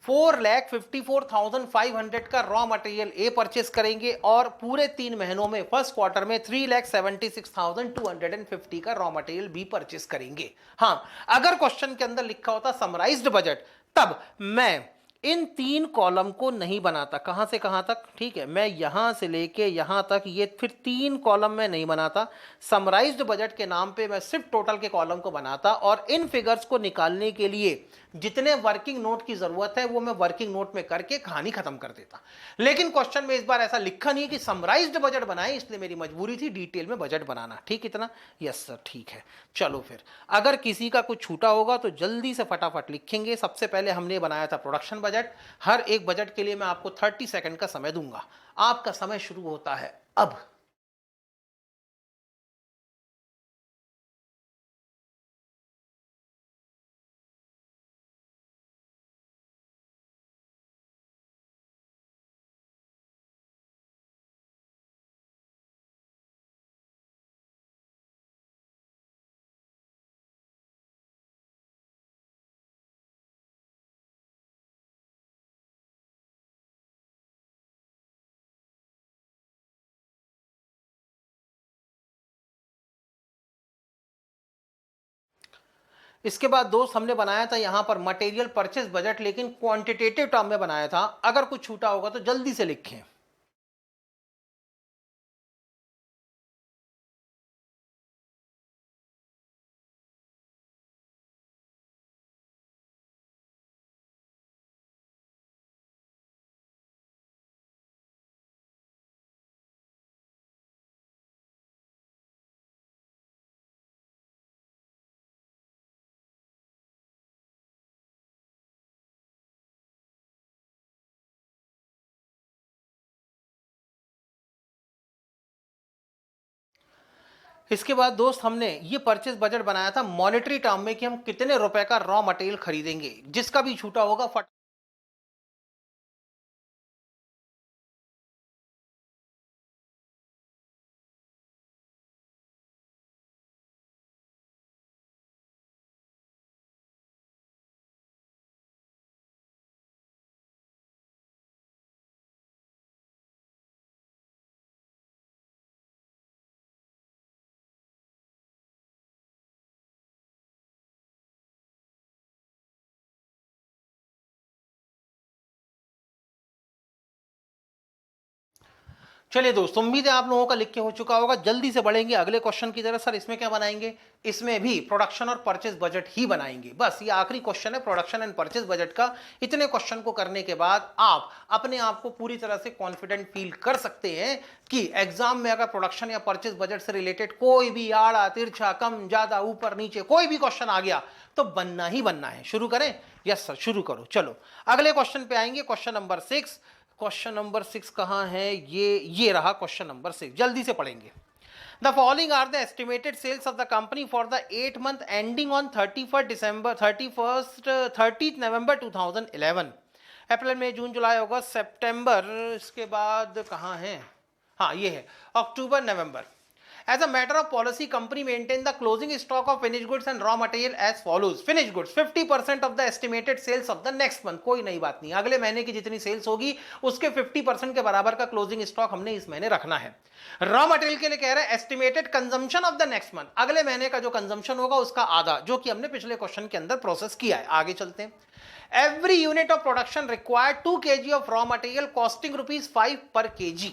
[SPEAKER 1] 4,54,500 का रॉ मटेरियल ए परचेस करेंगे और पूरे 3 महीनों में फर्स्ट क्वार्टर में 3,76,250 का रॉ मटेरियल बी परचेस करेंगे। हां, अगर क्वेश्चन के अंदर लिखा होता समराइज्ड बजट, तब मैं इन 3 कॉलम को नहीं बनाता। कहां से कहां तक, ठीक है, मैं यहां से लेके यहां तक, ये फिर 3 कॉलम में नहीं बनाता। समराइज्ड बजट के नाम पे मैं सिर्फ टोटल के कॉलम को बनाता और इन फिगर्स को निकालने के लिए जितने वर्किंग नोट की जरूरत है वो मैं वर्किंग नोट में करके कहानी खत्म कर देता। लेकिन क्वेश्चन में इस बार ऐसा लिखा नहीं है कि समराइज्ड बजट बनाए, इसलिए मेरी मजबूरी थी डिटेल में बजट बनाना। ठीक, इतना, यस सर ठीक है। चलो फिर अगर किसी का कुछ छूटा होगा तो जल्दी से फटाफट लिखेंगे। सबसे पहले हमने बनाया था प्रोडक्शन बजट। हर एक बजट के लिए मैं आपको 30 सेकंड का समय दूंगा। आपका समय शुरू होता है अब। इसके बाद दोस्त हमने बनाया था यहां पर मटेरियल परचेस बजट, लेकिन क्वांटिटेटिव टर्म में बनाया था। अगर कुछ छूटा होगा तो जल्दी से लिखें। इसके बाद दोस्त हमने ये परचेज बजट बनाया था मॉनेटरी टर्म में कि हम कितने रुपए का रॉ मटेरियल खरीदेंगे, जिसका भी छूटा होगा फट। चलिए दोस्तों, उम्मीद है आप लोगों का लिख के हो चुका होगा। जल्दी से बढ़ेंगे अगले क्वेश्चन की तरफ। सर इसमें क्या बनाएंगे? इसमें भी प्रोडक्शन और परचेज बजट ही बनाएंगे। बस ये आखिरी क्वेश्चन है प्रोडक्शन एंड परचेज बजट का। इतने क्वेश्चन को करने के बाद आप अपने आप को पूरी तरह से कॉन्फिडेंट फील कर सकते हैं कि एग्जाम में अगर प्रोडक्शन या परचेज बजट से रिलेटेड कोई भी आड़ा तिरछा, कम ज्यादा, ऊपर नीचे कोई भी क्वेश्चन आ गया तो बनना ही बनना है। शुरू करें? यस सर, शुरू करो। चलो अगले क्वेश्चन पे आएंगे, क्वेश्चन नंबर 6। क्वेश्चन नंबर 6 कहां है? ये रहा क्वेश्चन नंबर 6। जल्दी से पढ़ेंगे। The following are the estimated sales of the company for the 8 month ending on 30th November 2011। अप्रैल मई जून जुलाई अगस्त सितंबर, इसके बाद कहाँ है? हाँ ये है अक्टूबर नवंबर। As a matter of policy, company maintain the closing stock of finished goods and raw material as follows. Finished goods 50% of the estimated sales of the next month। कोई नई बात नहीं, अगले महीने की जितनी सेल्स होगी उसके 50% के बराबर का क्लोजिंग स्टॉक हमने इस महीने रखना है। रॉ मटेरियल के लिए कह रहे हैं estimated consumption of the next month, अगले महीने का जो कंजम्पशन होगा उसका आधा, जो कि हमने पिछले क्वेश्चन के अंदर प्रोसेस किया है। आगे चलते हैं। Every unit of production required 2 kg of raw material costing ₹5 per kg।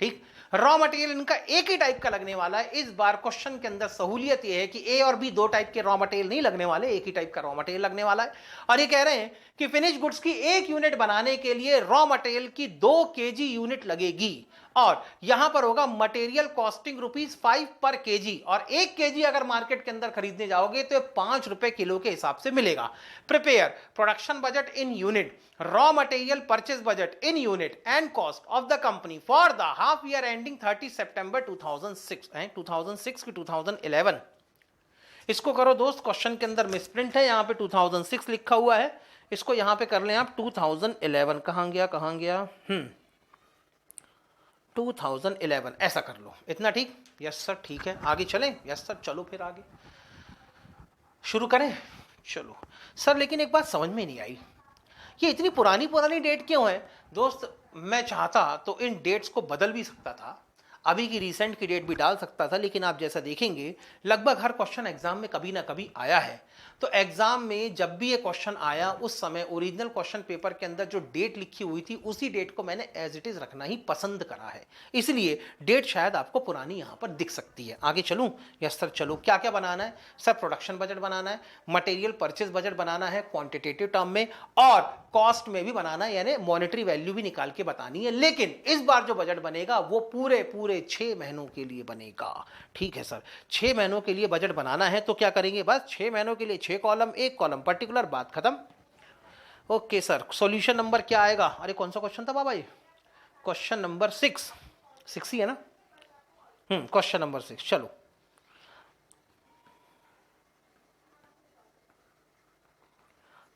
[SPEAKER 1] ठीक, रॉ मटेरियल इनका एक ही टाइप का लगने वाला है। इस बार क्वेश्चन के अंदर सहूलियत यह है कि ए और बी दो टाइप के रॉ मटेरियल नहीं लगने वाले, एक ही टाइप का रॉ मटेरियल लगने वाला है। और ये कह रहे हैं कि फिनिश गुड्स की एक यूनिट बनाने के लिए रॉ मटेरियल की 2 kg यूनिट लगेगी और यहां पर होगा मटेरियल कॉस्टिंग ₹5 पर केजी। और 1 kg अगर मार्केट के अंदर खरीदने जाओगे तो 5 रुपए किलो के हिसाब से मिलेगा। Prepare production budget in unit, raw material purchase budget in unit and cost of the company for the half year ending 30 सितंबर 2006 की 2011। इसको करो दोस्त, क्वेश्चन के अंदर मिसप्रिंट है, यहां पे 2006 लिखा हुआ है, इसको यहां पे कर लें आप 2011। कहां गया 2011 ऐसा कर लो। इतना ठीक? यस सर ठीक है। आगे चलें? यस सर चलो फिर आगे शुरू करें। चलो सर, लेकिन एक बात समझ में नहीं आई, ये इतनी पुरानी पुरानी डेट क्यों है? दोस्त मैं चाहता तो इन डेट्स को बदल भी सकता था, अभी की रिसेंट की डेट भी डाल सकता था, लेकिन आप जैसा देखेंगे लगभग हर क्वेश्चन एग्जाम में कभी ना कभी आया है। तो एग्जाम में जब भी ये क्वेश्चन आया उस समय ओरिजिनल क्वेश्चन पेपर के अंदर जो डेट लिखी हुई थी उसी डेट को मैंने एज इट इज रखना ही पसंद करा है, इसलिए डेट शायद आपको पुरानी यहां पर दिख सकती है। आगे चलूं? यस सर चलो। क्या क्या बनाना है? सर प्रोडक्शन बजट बनाना है, मटेरियल परचेज बजट बनाना है क्वांटिटेटिव टर्म में, और कॉस्ट में भी बनाना है, यानी मॉनेटरी वैल्यू भी निकाल के बतानी है। लेकिन इस बार जो बजट बनेगा वो पूरे 6 महीनों के लिए बनेगा। ठीक है सर, 6 महीनों के लिए बजट बनाना है तो क्या करेंगे? बस 6 महीनों के लिए 6 कॉलम, 1 कॉलम पर्टिकुलर, बात खत्म। ओके सर, सॉल्यूशन नंबर क्या आएगा? अरे कौन सा क्वेश्चन था बाबा ये? क्वेश्चन नंबर 6 ही है ना? Question number 6। चलो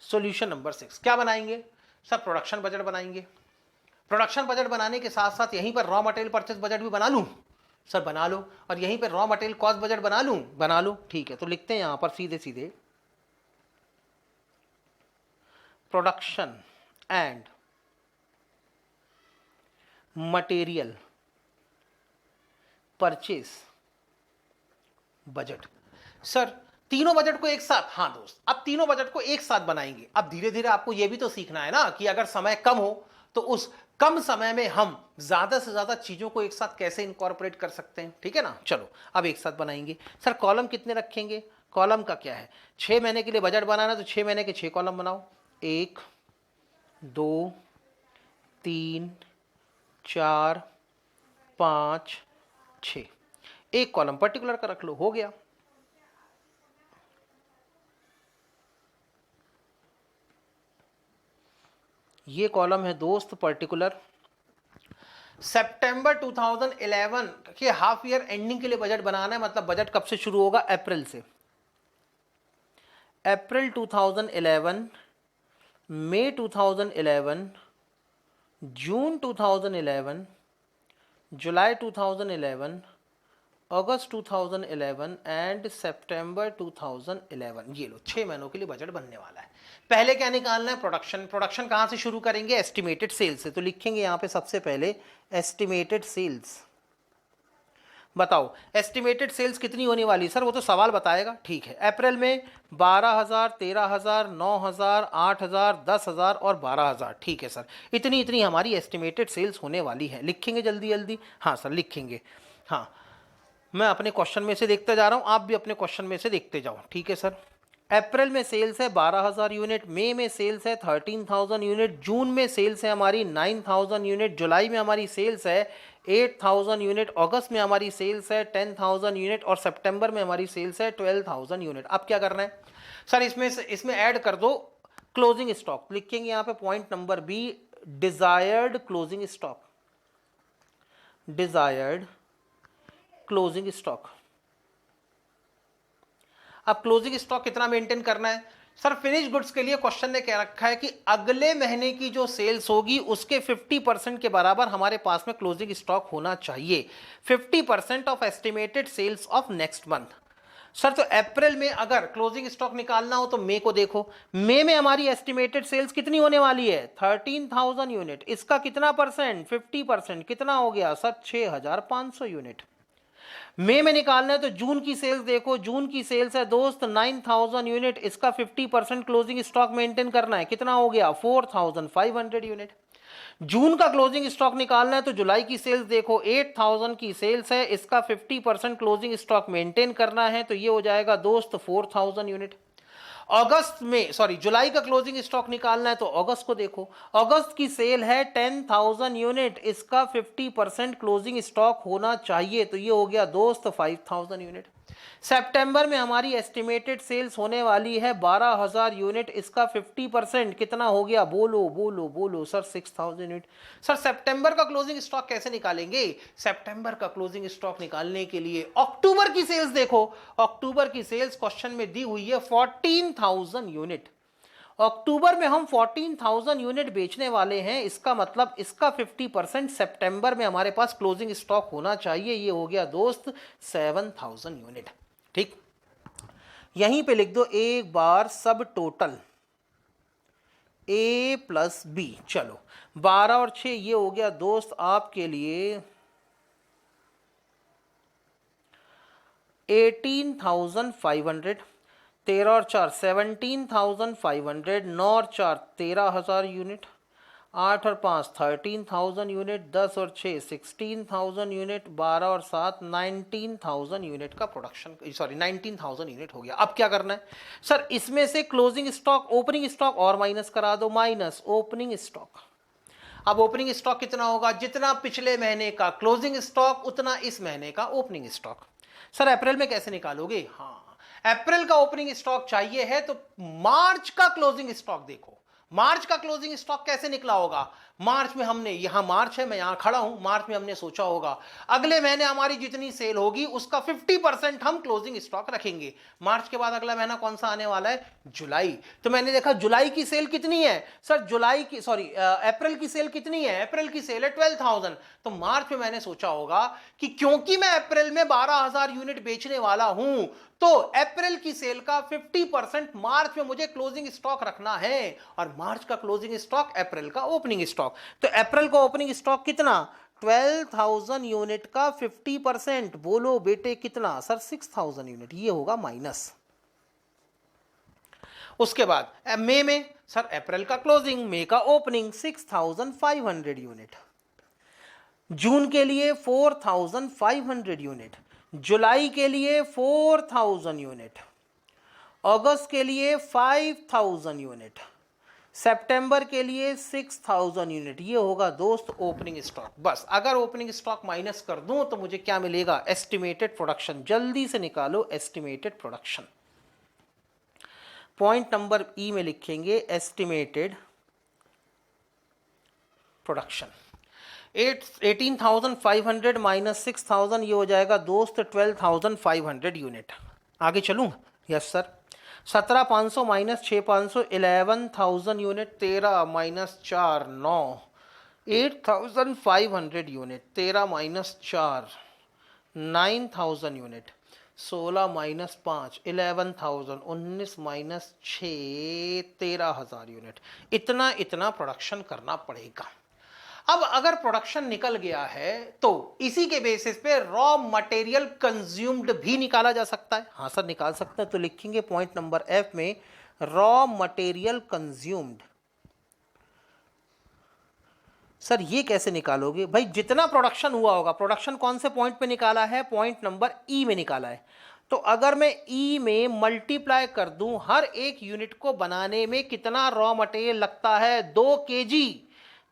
[SPEAKER 1] सॉल्यूशन नंबर 6 क्या बनाएंगे? सर प्रोडक्शन बजट बनाएंगे। प्रोडक्शन बजट बनाने के साथ साथ यहीं पर रॉ मटेरियल परचेज बजट भी बना लूं? सर बना लो। और यहीं पर रॉ मटेरियल कॉस्ट बजट बना लूं? बना लो। ठीक है, तो लिखते हैं यहां पर सीधे सीधे production and material purchase budget. Sir तीनों बजट को एक साथ? हाँ दोस्त, अब तीनों बजट को एक साथ बनाएंगे। अब धीरे धीरे आपको यह भी तो सीखना है ना कि अगर समय कम हो तो उस कम समय में हम ज्यादा से ज्यादा चीजों को एक साथ कैसे इनकॉर्पोरेट कर सकते हैं। ठीक है ना? चलो अब एक साथ बनाएंगे। सर कॉलम कितने रखेंगे? कॉलम का क्या है? 6 महीने के लिए बजट बनाना तो 6 महीने के 6 कॉलम बनाओ। 1 2 3 4 5 6, एक कॉलम पर्टिकुलर का रख लो, हो गया। ये कॉलम है दोस्त पर्टिकुलर, सितंबर 2011 के हाफ ईयर एंडिंग के लिए बजट बनाना है, मतलब बजट कब से शुरू होगा? अप्रैल से। अप्रैल 2011, मई 2011, जून 2011, जुलाई 2011, अगस्त 2011 एंड सितंबर 2011। ये लो 6 महीनों के लिए बजट बनने वाला है। पहले क्या निकालना है? प्रोडक्शन। प्रोडक्शन कहां से शुरू करेंगे? एस्टिमेटेड सेल्स से। तो लिखेंगे यहां पे सबसे पहले एस्टिमेटेड सेल्स। बताओ एस्टिमेटेड सेल्स कितनी होने वाली? सर वो तो सवाल बताएगा। ठीक है, अप्रैल में 12,000, 13,000, 9,000, 8,000, 10,000 और 12,000। ठीक है सर, इतनी इतनी हमारी एस्टिमेटेड सेल्स होने वाली है। लिखेंगे जल्दी जल्दी? हाँ सर लिखेंगे। हाँ, मैं अपने क्वेश्चन में से देखते जा रहा हूं, आप भी अपने क्वेश्चन में से देखते जाओ। ठीक है सर, अप्रैल में सेल्स है 12,000 यूनिट, मई में सेल्स है 13,000 यूनिट, जून में सेल्स है हमारी 9,000 यूनिट, जुलाई में हमारी सेल्स है 8,000 यूनिट, अगस्त में हमारी सेल्स है 10,000 यूनिट और सितंबर में हमारी सेल्स है 12,000 यूनिट। अब क्या करना है सर? इसमें ऐड कर दो क्लोजिंग स्टॉक। लिखेंगे यहाँ पे point number B, desired closing stock. Desired closing stock. अब क्लोजिंग स्टॉक कितना मेंटेन करना है? सर फिनिश गुड्स के लिए क्वेश्चन ने क्या रखा है कि अगले महीने की जो सेल्स होगी उसके 50% के बराबर हमारे पास में क्लोजिंग स्टॉक होना चाहिए। 50% of estimated sales of next month. Sir तो अप्रैल में अगर क्लोजिंग स्टॉक निकालना हो तो मई को देखो। मई में हमारी एस्टिमेटेड सेल्स कितनी होने वाली है? 13,000 यूनिट। इसका कितना परसेंट? 50%। कितना हो गया सर? 6,500 यूनिट। मई में निकालना है तो जून की सेल्स देखो। जून की सेल्स है दोस्त 9,000 यूनिट। इसका 50% क्लोजिंग स्टॉक मेंटेन करना है। कितना हो गया? 4,500 यूनिट। जून का क्लोजिंग स्टॉक निकालना है तो जुलाई की सेल्स देखो। 8,000 की सेल्स है, इसका 50% क्लोजिंग स्टॉक मेंटेन करना है तो ये हो जाएगा दोस्त 4,000 यूनिट। अगस्त में जुलाई का क्लोजिंग स्टॉक निकालना है तो अगस्त को देखो। अगस्त की सेल है 10,000 यूनिट, इसका 50% क्लोजिंग स्टॉक होना चाहिए तो ये हो गया दोस्त 5,000 यूनिट। सितंबर में हमारी एस्टिमेटेड सेल्स होने वाली है 12,000 यूनिट, इसका 50% कितना हो गया? बोलो बोलो बोलो सर, 6,000 यूनिट। सर सितंबर का क्लोजिंग स्टॉक कैसे निकालेंगे? सितंबर का क्लोजिंग स्टॉक निकालने के लिए अक्टूबर की सेल्स देखो। अक्टूबर की सेल्स क्वेश्चन में दी हुई है 14,000 यूनिट। अक्टूबर में हम 14,000 यूनिट बेचने वाले हैं, इसका मतलब इसका 50% सितंबर में हमारे पास क्लोजिंग स्टॉक होना चाहिए। ये हो गया दोस्त 7,000 यूनिट। ठीक, यहीं पे लिख दो एक बार सब टोटल ए प्लस बी। चलो 12 और 6 ये हो गया दोस्त आपके लिए 18,500। 13 और 4 17,500। 9 और 4 13,000 यूनिट। 8 और 5 13,000 यूनिट। 10 और 6 16,000 यूनिट। 12 और 7 19,000 यूनिट का प्रोडक्शन 19,000 यूनिट हो गया। अब क्या करना है सर? इसमें से क्लोजिंग स्टॉक ओपनिंग स्टॉक और माइनस करा दो। Minus opening stock. अब ओपनिंग स्टॉक कितना होगा? जितना पिछले महीने का क्लोजिंग स्टॉक उतना इस महीने का ओपनिंग स्टॉक। सर अप्रैल में कैसे निकालोगे? हाँ, अप्रैल का ओपनिंग स्टॉक चाहिए है तो मार्च का क्लोजिंग स्टॉक देखो। मार्च का क्लोजिंग स्टॉक कैसे निकला होगा? मार्च में हमने, यहां मार्च है, मैं यहां खड़ा हूं, मार्च में हमने सोचा होगा अगले महीने हमारी जितनी सेल होगी उसका 50% हम क्लोजिंग स्टॉक रखेंगे। मार्च के बाद अगला महीना कौन सा आने वाला है? जुलाई। तो मैंने देखा जुलाई की सेल कितनी है सर? अप्रैल की सेल कितनी है? अप्रैल की सेल है 12,000। तो मार्च में मैंने सोचा होगा कि क्योंकि मैं अप्रैल में 12,000 यूनिट बेचने वाला हूं तो अप्रैल की सेल का 50% मार्च में मुझे क्लोजिंग स्टॉक रखना है और मार्च का क्लोजिंग स्टॉक अप्रैल का ओपनिंग स्टॉक। तो अप्रैल का ओपनिंग स्टॉक कितना? 12,000 यूनिट का 50%। बोलो बेटे कितना? Sir 6,000 unit. ये होगा माइनस। उसके बाद मई में सर अप्रैल का क्लोजिंग, मई का ओपनिंग 6,500 यूनिट। जून के लिए 4,500 यूनिट। जुलाई के लिए 4,000 यूनिट। अगस्त के लिए 5,000 यूनिट। सितंबर के लिए 6,000 यूनिट। ये होगा दोस्त ओपनिंग स्टॉक। बस अगर ओपनिंग स्टॉक माइनस कर दूं तो मुझे क्या मिलेगा? Estimated production. जल्दी से निकालो एस्टिमेटेड प्रोडक्शन। पॉइंट नंबर ई में लिखेंगे एस्टिमेटेड प्रोडक्शन। 18,500 माइनस 6,000 ये हो जाएगा दोस्त 12,500 यूनिट। आगे चलूँ? Yes sir. 17,500 minus 6,500 11,000 unit. 13 minus 4 9 8,500 unit. 13 minus 4 9,000 unit. 16 minus 5 11,000। 19 minus 6 13,000 unit. इतना इतना प्रोडक्शन करना पड़ेगा। अब अगर प्रोडक्शन निकल गया है तो इसी के बेसिस पे रॉ मटेरियल कंज्यूम्ड भी निकाला जा सकता है। हाँ सर निकाल सकते हैं। तो लिखेंगे पॉइंट नंबर एफ में रॉ मटेरियल कंज्यूम्ड। सर ये कैसे निकालोगे भाई? जितना प्रोडक्शन हुआ होगा, प्रोडक्शन कौन से पॉइंट पे निकाला है? पॉइंट नंबर ई में निकाला है। तो अगर मैं ई में मल्टीप्लाई कर दूं हर एक यूनिट को बनाने में कितना रॉ मटेरियल लगता है, 2 kg।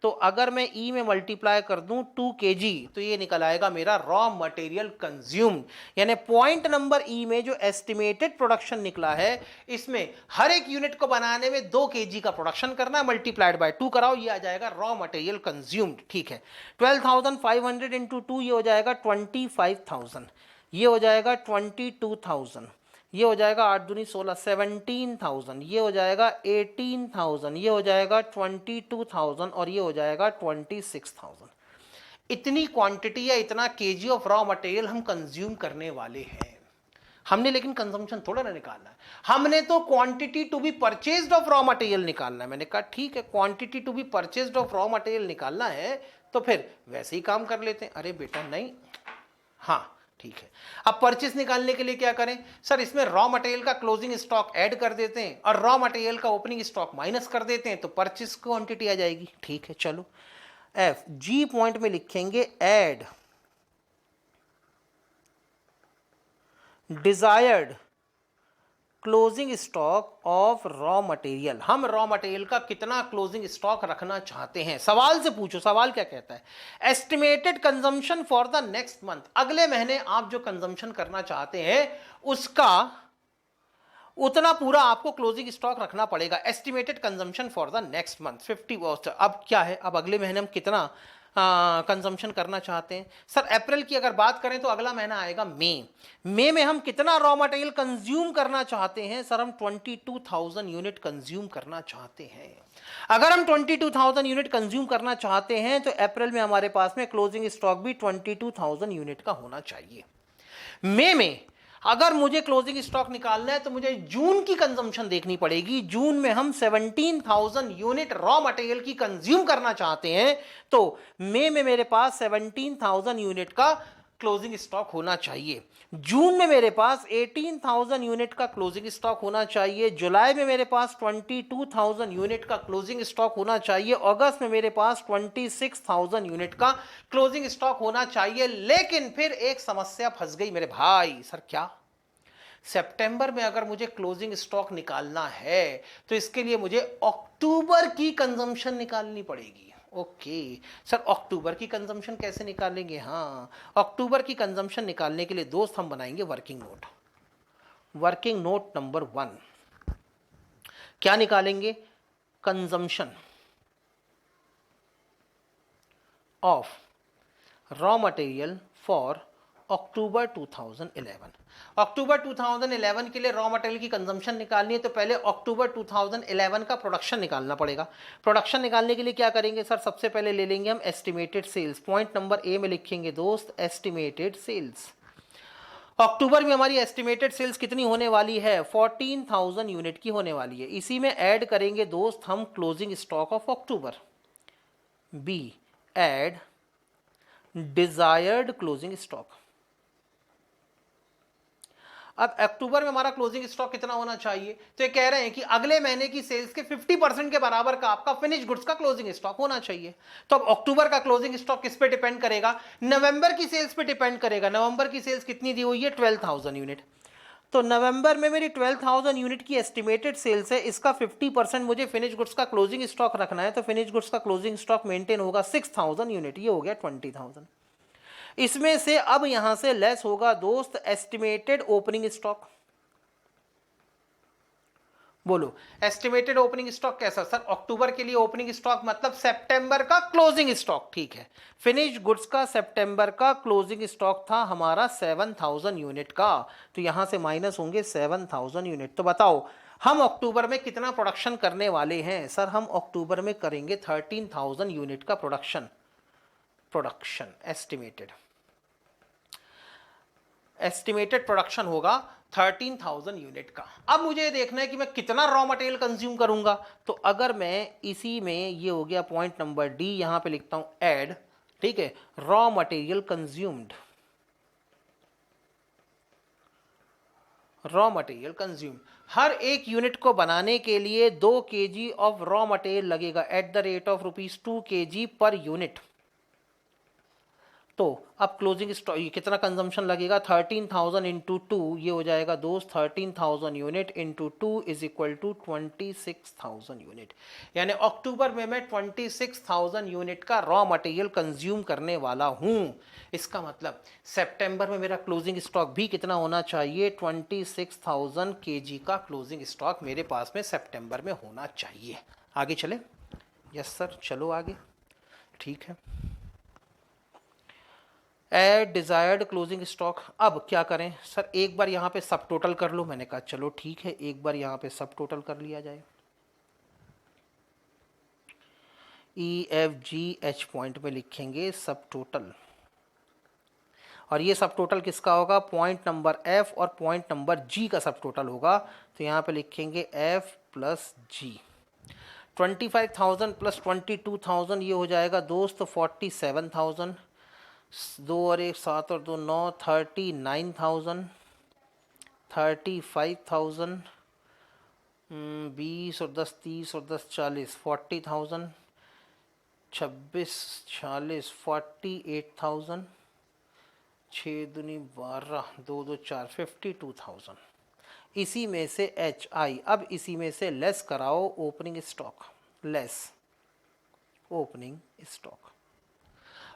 [SPEAKER 1] तो अगर मैं ई में मल्टीप्लाई कर दूं 2 kg तो ये निकल आएगा मेरा रॉ मटेरियल कंज्यूम्ड। यानी पॉइंट नंबर ई में जो एस्टिमेटेड प्रोडक्शन निकला है इसमें हर एक यूनिट को बनाने में 2 kg का प्रोडक्शन करना है, मल्टीप्लाइड बाय 2 कराओ, ये आ जाएगा रॉ मटेरियल कंज्यूम्ड। ठीक है, 12,500 इंटू 2 ये हो जाएगा 25,000। ये हो जाएगा 22,000। ये हो जाएगा 8 दूनी 16 17,000। ये हो जाएगा 18,000। ये हो जाएगा 22,000 और ये हो जाएगा 26,000। इतनी क्वांटिटी या इतना केजी ऑफ रॉ मटेरियल हम कंज्यूम करने वाले हैं। हमने लेकिन कंजम्पशन थोड़ा ना निकालना है, हमने तो quantity to be purchased of raw material निकालना है। मैंने कहा ठीक है, quantity to be purchased of raw material निकालना है तो फिर वैसे ही काम कर लेते हैं। अरे बेटा नहीं, हाँ ठीक है। अब परचेस निकालने के लिए क्या करें? सर इसमें रॉ मटेरियल का क्लोजिंग स्टॉक ऐड कर देते हैं और रॉ मटेरियल का ओपनिंग स्टॉक माइनस कर देते हैं तो परचेस क्वांटिटी आ जाएगी। ठीक है चलो, एफ जी पॉइंट में लिखेंगे add desired closing stock of raw material. हम रॉ मटेरियल का कितना क्लोजिंग स्टॉक रखना चाहते हैं? सवाल से पूछो, सवाल क्या कहता है? Estimated consumption for the next month. अगले महीने आप जो कंजम्पशन करना चाहते हैं उसका उतना पूरा आपको क्लोजिंग स्टॉक रखना पड़ेगा। Estimated consumption for the next month 50। अब क्या है, अब अगले महीने हम कितना कंजम्पशन करना चाहते हैं? सर अप्रैल की अगर बात करें तो अगला महीना आएगा मई में हम कितना रॉ मटेरियल कंज्यूम करना चाहते हैं? सर हम 22,000 यूनिट कंज्यूम करना चाहते हैं। अगर हम 22,000 यूनिट कंज्यूम करना चाहते हैं तो अप्रैल में हमारे पास में क्लोजिंग स्टॉक भी 22,000 यूनिट का होना चाहिए। मई में अगर मुझे क्लोजिंग स्टॉक निकालना है तो मुझे जून की कंजम्पशन देखनी पड़ेगी। जून में हम 17,000 यूनिट रॉ मटेरियल की कंज्यूम करना चाहते हैं तो मई में मेरे पास 17,000 यूनिट का क्लोजिंग स्टॉक होना चाहिए। जून में मेरे पास 18,000 यूनिट का क्लोजिंग स्टॉक होना चाहिए। जुलाई में मेरे पास 22,000 यूनिट का क्लोजिंग स्टॉक होना चाहिए। अगस्त में मेरे पास 26,000 यूनिट का क्लोजिंग स्टॉक होना चाहिए। लेकिन फिर एक समस्या फंस गई मेरे भाई। सर क्या? सितंबर में अगर मुझे क्लोजिंग स्टॉक निकालना है तो इसके लिए मुझे अक्टूबर की कंजम्पशन निकालनी पड़ेगी। ओके सर, अक्टूबर की कंजम्पशन कैसे निकालेंगे? हाँ, अक्टूबर की कंजम्पशन निकालने के लिए दोस्त हम बनाएंगे working note. Working note number 1 क्या निकालेंगे? Consumption of raw material for October 2011। अक्टूबर 2011 के लिए रॉ मटेरियल की कंजम्पशन निकालनी है तो पहले अक्टूबर 2011 का प्रोडक्शन निकालना पड़ेगा। प्रोडक्शन निकालने के लिए क्या करेंगे सर? सबसे पहले ले लेंगे हम estimated sales. Point number A में लिखेंगे दोस्त एस्टिमेटेड सेल्स। अक्टूबर में हमारी एस्टिमेटेड सेल्स कितनी होने वाली है? 14,000 यूनिट की होने वाली है। इसी में ऐड करेंगे दोस्त हम closing stock of October. B add desired closing stock. अब अक्टूबर में हमारा क्लोजिंग स्टॉक कितना होना चाहिए? तो ये कह रहे हैं कि अगले महीने की सेल्स के 50% के बराबर का आपका फिनिश गुड्स का क्लोजिंग स्टॉक होना चाहिए। तो अब अक्टूबर का क्लोजिंग स्टॉक किस पे डिपेंड करेगा? नवंबर की सेल्स पे डिपेंड करेगा। नवंबर की सेल्स कितनी दी हुई है? 12,000 यूनिट। तो नवंबर में मेरी 12,000 यूनिट की एस्टिमेटेड सेल्स है, इसका 50% मुझे फिनिश गुड्स का क्लोजिंग स्टॉक रखना है। तो फिनिश गुड्स का क्लोजिंग स्टॉक मेंटेन होगा 6,000 यूनिट। ये हो गया 20,000। इसमें से अब यहां से लेस होगा दोस्त एस्टिमेटेड ओपनिंग स्टॉक। बोलो एस्टिमेटेड ओपनिंग स्टॉक कैसा सर? अक्टूबर के लिए ओपनिंग स्टॉक मतलब सितंबर का क्लोजिंग स्टॉक, ठीक है। फिनिश्ड गुड्स का सितंबर का क्लोजिंग स्टॉक था हमारा 7000 यूनिट का, तो यहां से माइनस होंगे 7000 यूनिट। तो बताओ हम अक्टूबर में कितना प्रोडक्शन करने वाले हैं? सर हम अक्टूबर में करेंगे 13000 यूनिट का प्रोडक्शन एस्टिमेटेड प्रोडक्शन होगा 13000 यूनिट का। अब मुझे देखना है कि मैं कितना रॉ मटेरियल कंज्यूम करूंगा। तो अगर मैं इसी में, ये हो गया पॉइंट नंबर डी, यहां पे लिखता हूं ऐड, ठीक है, raw material consumed, raw material consume, हर एक यूनिट को बनाने के लिए 2 kg ऑफ रॉ मटेरियल लगेगा at the rate of ₹2 kg per unit. तो अब क्लोजिंग स्टॉक कितना कंजम्पशन लगेगा? 13000 इंटू 2, ये हो जाएगा दोस्त 13000 unit into 2 is equal to 26000 unit. यानी अक्टूबर में मैं 26000 यूनिट का रॉ मटेरियल कंज्यूम करने वाला हूं। इसका मतलब सितंबर में मेरा क्लोजिंग स्टॉक भी कितना होना चाहिए? 26000 kg का क्लोजिंग स्टॉक मेरे पास में सितंबर में होना चाहिए। आगे चले? यस सर, चलो आगे, ठीक है। Add desired closing stock. अब क्या करें सर? एक बार यहाँ पे सब टोटल कर लो। मैंने कहा चलो ठीक है, एक बार यहाँ पे सब टोटल कर लिया जाए। EFGH पॉइंट में लिखेंगे सब टोटल, और ये सब टोटल किसका होगा? पॉइंट नंबर F और पॉइंट नंबर G का सब टोटल होगा। तो यहाँ पे लिखेंगे F प्लस G। 25000 प्लस 22000 ये हो जाएगा दोस्त 47000। 2 और 1 7 और 2 9, 39000, 35000, 20 और 10 30 और 10 40, 40000, 26 40, 48000, 6 दूनी 12, 2 2 4, 52000। इसी में से HI, अब इसी में से लेस कराओ opening stock, less opening stock.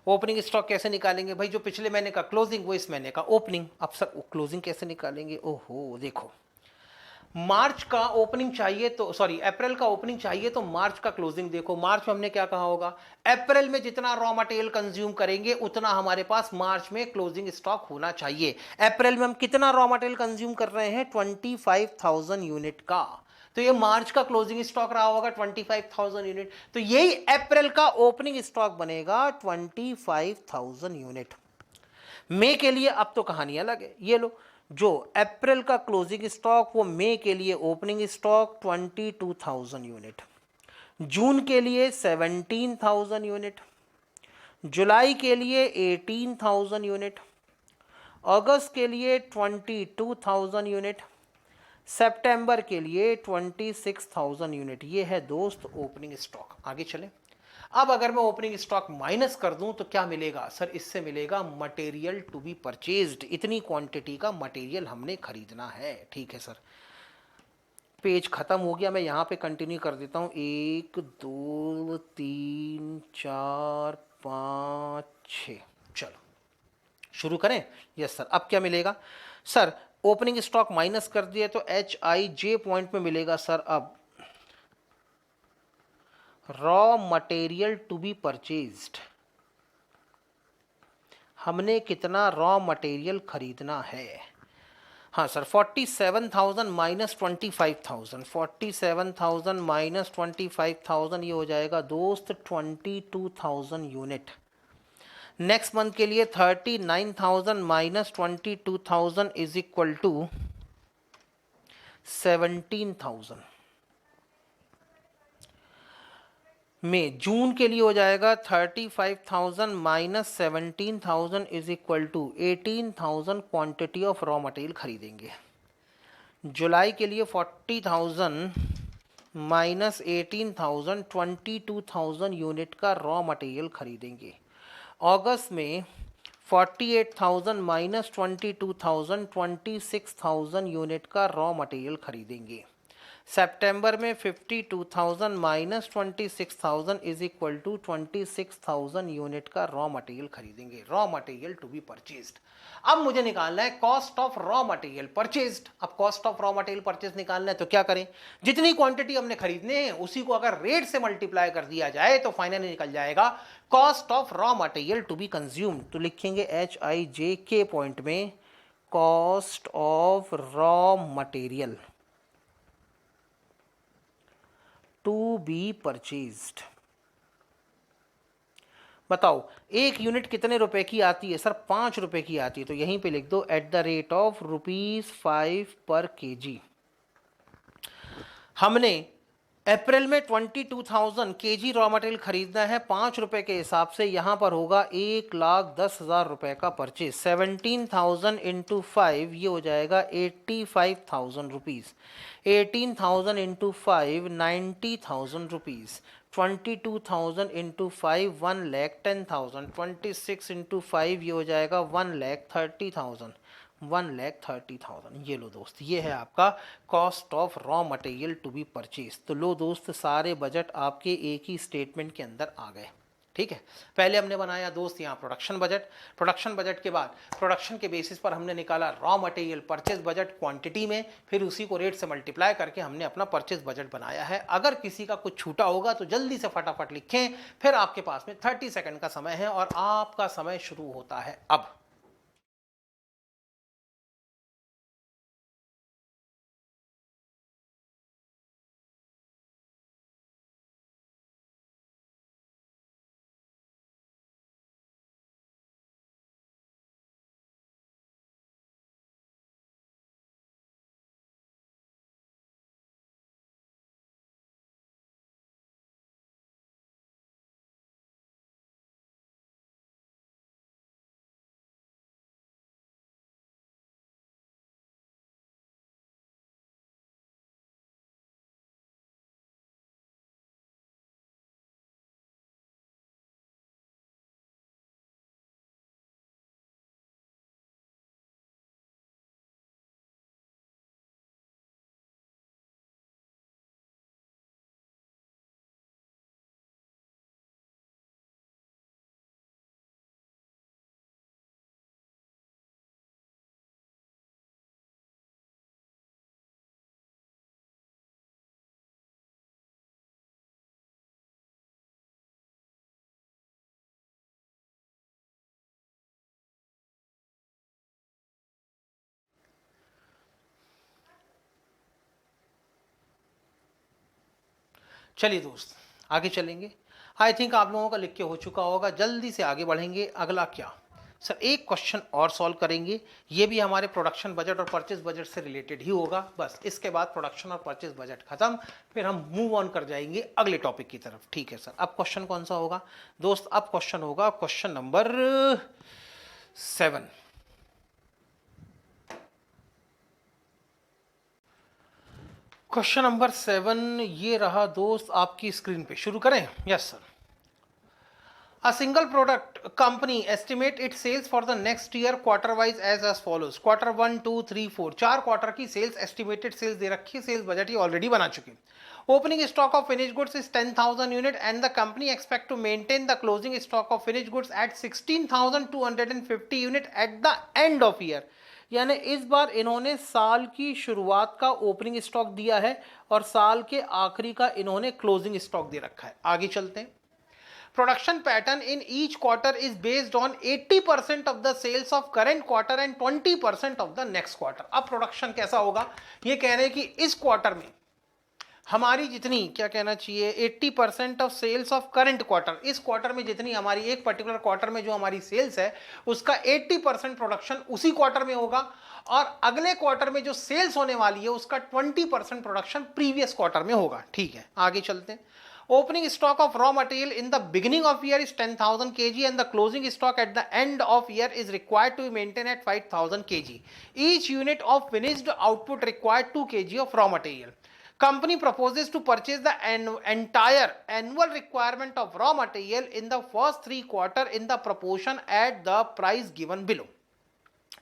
[SPEAKER 1] Opening stock कैसे निकालेंगे भाई? जो पिछले महीने का क्लोजिंग वो इस महीने का ओपनिंग। अब सर क्लोजिंग कैसे निकालेंगे? ओहो देखो, मार्च का ओपनिंग चाहिए तो, सॉरी अप्रैल का ओपनिंग चाहिए तो मार्च का क्लोजिंग देखो। मार्च में हमने क्या कहा होगा? अप्रैल में जितना रॉ मटेरियल कंज्यूम करेंगे उतना हमारे पास मार्च में क्लोजिंग स्टॉक होना चाहिए। अप्रैल में हम कितना रॉ मटेरियल कंज्यूम कर रहे हैं? 25000 यूनिट का। तो ये मार्च का क्लोजिंग स्टॉक रहा होगा 25000 यूनिट। तो यही अप्रैल का ओपनिंग स्टॉक बनेगा 25000 यूनिट। मई के लिए अब तो कहानी अलग है। ये लो, जो अप्रैल का क्लोजिंग स्टॉक वो मई के लिए ओपनिंग स्टॉक 22000 यूनिट, जून के लिए 17000 यूनिट, जुलाई के लिए 18000 यूनिट, अगस्त के लिए 22000 यूनिट, सितंबर के लिए 26000 यूनिट। ये है दोस्त ओपनिंग स्टॉक। आगे चले। अब अगर मैं ओपनिंग स्टॉक माइनस कर दूं तो क्या मिलेगा सर? इससे मिलेगा मटेरियल टू बी परचेज्ड। इतनी क्वांटिटी का मटेरियल हमने खरीदना है, ठीक है सर। पेज खत्म हो गया, मैं यहां पे कंटिन्यू कर देता हूं। 1 2 3 4 5 6, चलो शुरू करें। Yes sir. अब क्या मिलेगा सर? ओपनिंग स्टॉक माइनस कर दिए तो HIJ पॉइंट में मिलेगा सर अब raw material to be purchased. हमने कितना रॉ मटेरियल खरीदना है? हाँ सर, 47000 माइनस 25000, 47000 माइनस 25000 ये हो जाएगा दोस्त 22000 यूनिट। नेक्स्ट मंथ के लिए 39000 माइनस 22000 इज इक्वल टू 17000। में जून के लिए हो जाएगा 35000 minus 17000 is equal to 18000 quantity of raw material खरीदेंगे। जुलाई के लिए 40000 माइनस 18000 22000 यूनिट का रॉ मटेरियल खरीदेंगे। अगस्त में 48000 माइनस 22000 26000 यूनिट का रॉ मटेरियल खरीदेंगे। सितंबर में 52,000 minus 26,000 is equal to 26,000 unit का रॉ मटेरियल खरीदेंगे, raw material to be purchased. अब मुझे निकालना है cost of raw material purchased. अब cost of raw material purchase निकालना है तो क्या करें, जितनी क्वांटिटी हमने खरीदने हैं उसी को अगर रेट से मल्टीप्लाई कर दिया जाए तो फाइनली निकल जाएगा cost of raw material to be consumed. तो लिखेंगे HIJK पॉइंट में cost of raw material to be purchased. बताओ एक यूनिट कितने रुपए की आती है? सर 5 रुपए की आती है, तो यहीं पे लिख दो एट द रेट ऑफ ₹5 पर kg। हमने अप्रैल में 22,000 kg रॉ मटेरियल खरीदना है 5 रुपए के हिसाब से, यहां पर होगा 1,10,000 रुपए का परचेज। 17,000 इंटू 5 ये हो जाएगा 85,000 rupees. 18,000 into 5 90,000 rupees. 22,000 into 5 1,10,000। 26 into 5 ये हो जाएगा 1,30,000। 1,30,000। ये लो दोस्त, ये है आपका cost of raw material to be purchase. तो लो दोस्त, सारे बजट आपके एक ही स्टेटमेंट के अंदर आ गए। ठीक है, पहले हमने बनाया दोस्त यहाँ प्रोडक्शन बजट। प्रोडक्शन बजट के बाद प्रोडक्शन के बेसिस पर हमने निकाला raw material purchase budget quantity में, फिर उसी को रेट से मल्टीप्लाई करके हमने अपना परचेज बजट बनाया है। अगर किसी का कुछ छूटा होगा तो जल्दी से फटाफट लिखें, फिर आपके पास में 30 सेकंड का समय है और आपका समय शुरू होता है अब। चलिए दोस्त आगे चलेंगे। आई थिंक आप लोगों का लिख के हो चुका होगा, जल्दी से आगे बढ़ेंगे। अगला क्या सर, एक क्वेश्चन और सॉल्व करेंगे, ये भी हमारे प्रोडक्शन बजट और परचेज बजट से रिलेटेड ही होगा। बस इसके बाद प्रोडक्शन और परचेज बजट खत्म, फिर हम मूव ऑन कर जाएंगे अगले टॉपिक की तरफ। ठीक है सर, अब क्वेश्चन कौन सा होगा दोस्त? अब क्वेश्चन होगा क्वेश्चन नंबर 7। क्वेश्चन नंबर 7 ये रहा दोस्त आपकी स्क्रीन पे। शुरू करें? Yes sir. A single product company estimate its sales for the next year quarter wise as follows. Quarter 1, 2, 3, 4 चार क्वार्टर की सेल्स एस्टिमेटेड सेल्स दे रखी है, सेल्स बजट ही ऑलरेडी बना चुके। Opening stock of finish goods is 10,000 unit and the company expect to maintain the closing stock of finish goods at 16,250 unit at the end of year. यानी इस बार इन्होंने साल की शुरुआत का ओपनिंग स्टॉक दिया है और साल के आखिरी का इन्होंने क्लोजिंग स्टॉक दे रखा है। आगे चलते हैं। Production pattern in each quarter is based on 80% of the sales of current quarter and 20% of the next quarter। अब प्रोडक्शन कैसा होगा, ये कह रहे हैं कि इस क्वार्टर में हमारी जितनी, क्या कहना चाहिए, 80% of sales of current quarter, इस क्वार्टर में जितनी हमारी, एक पर्टिकुलर क्वार्टर में जो हमारी सेल्स है उसका 80% प्रोडक्शन उसी क्वार्टर में होगा और अगले क्वार्टर में जो सेल्स होने वाली है उसका 20% प्रोडक्शन प्रीवियस क्वार्टर में होगा। ठीक है, आगे चलते हैं। Opening stock of raw material in the beginning of year is 10,000 kg and the closing stock at the end of year is required to be maintained at 5,000 kg. Each unit of finished output required 2 kg of raw material. Company proposes to purchase the entire annual requirement of raw material in the first 3 quarters in the proportion at the price given below.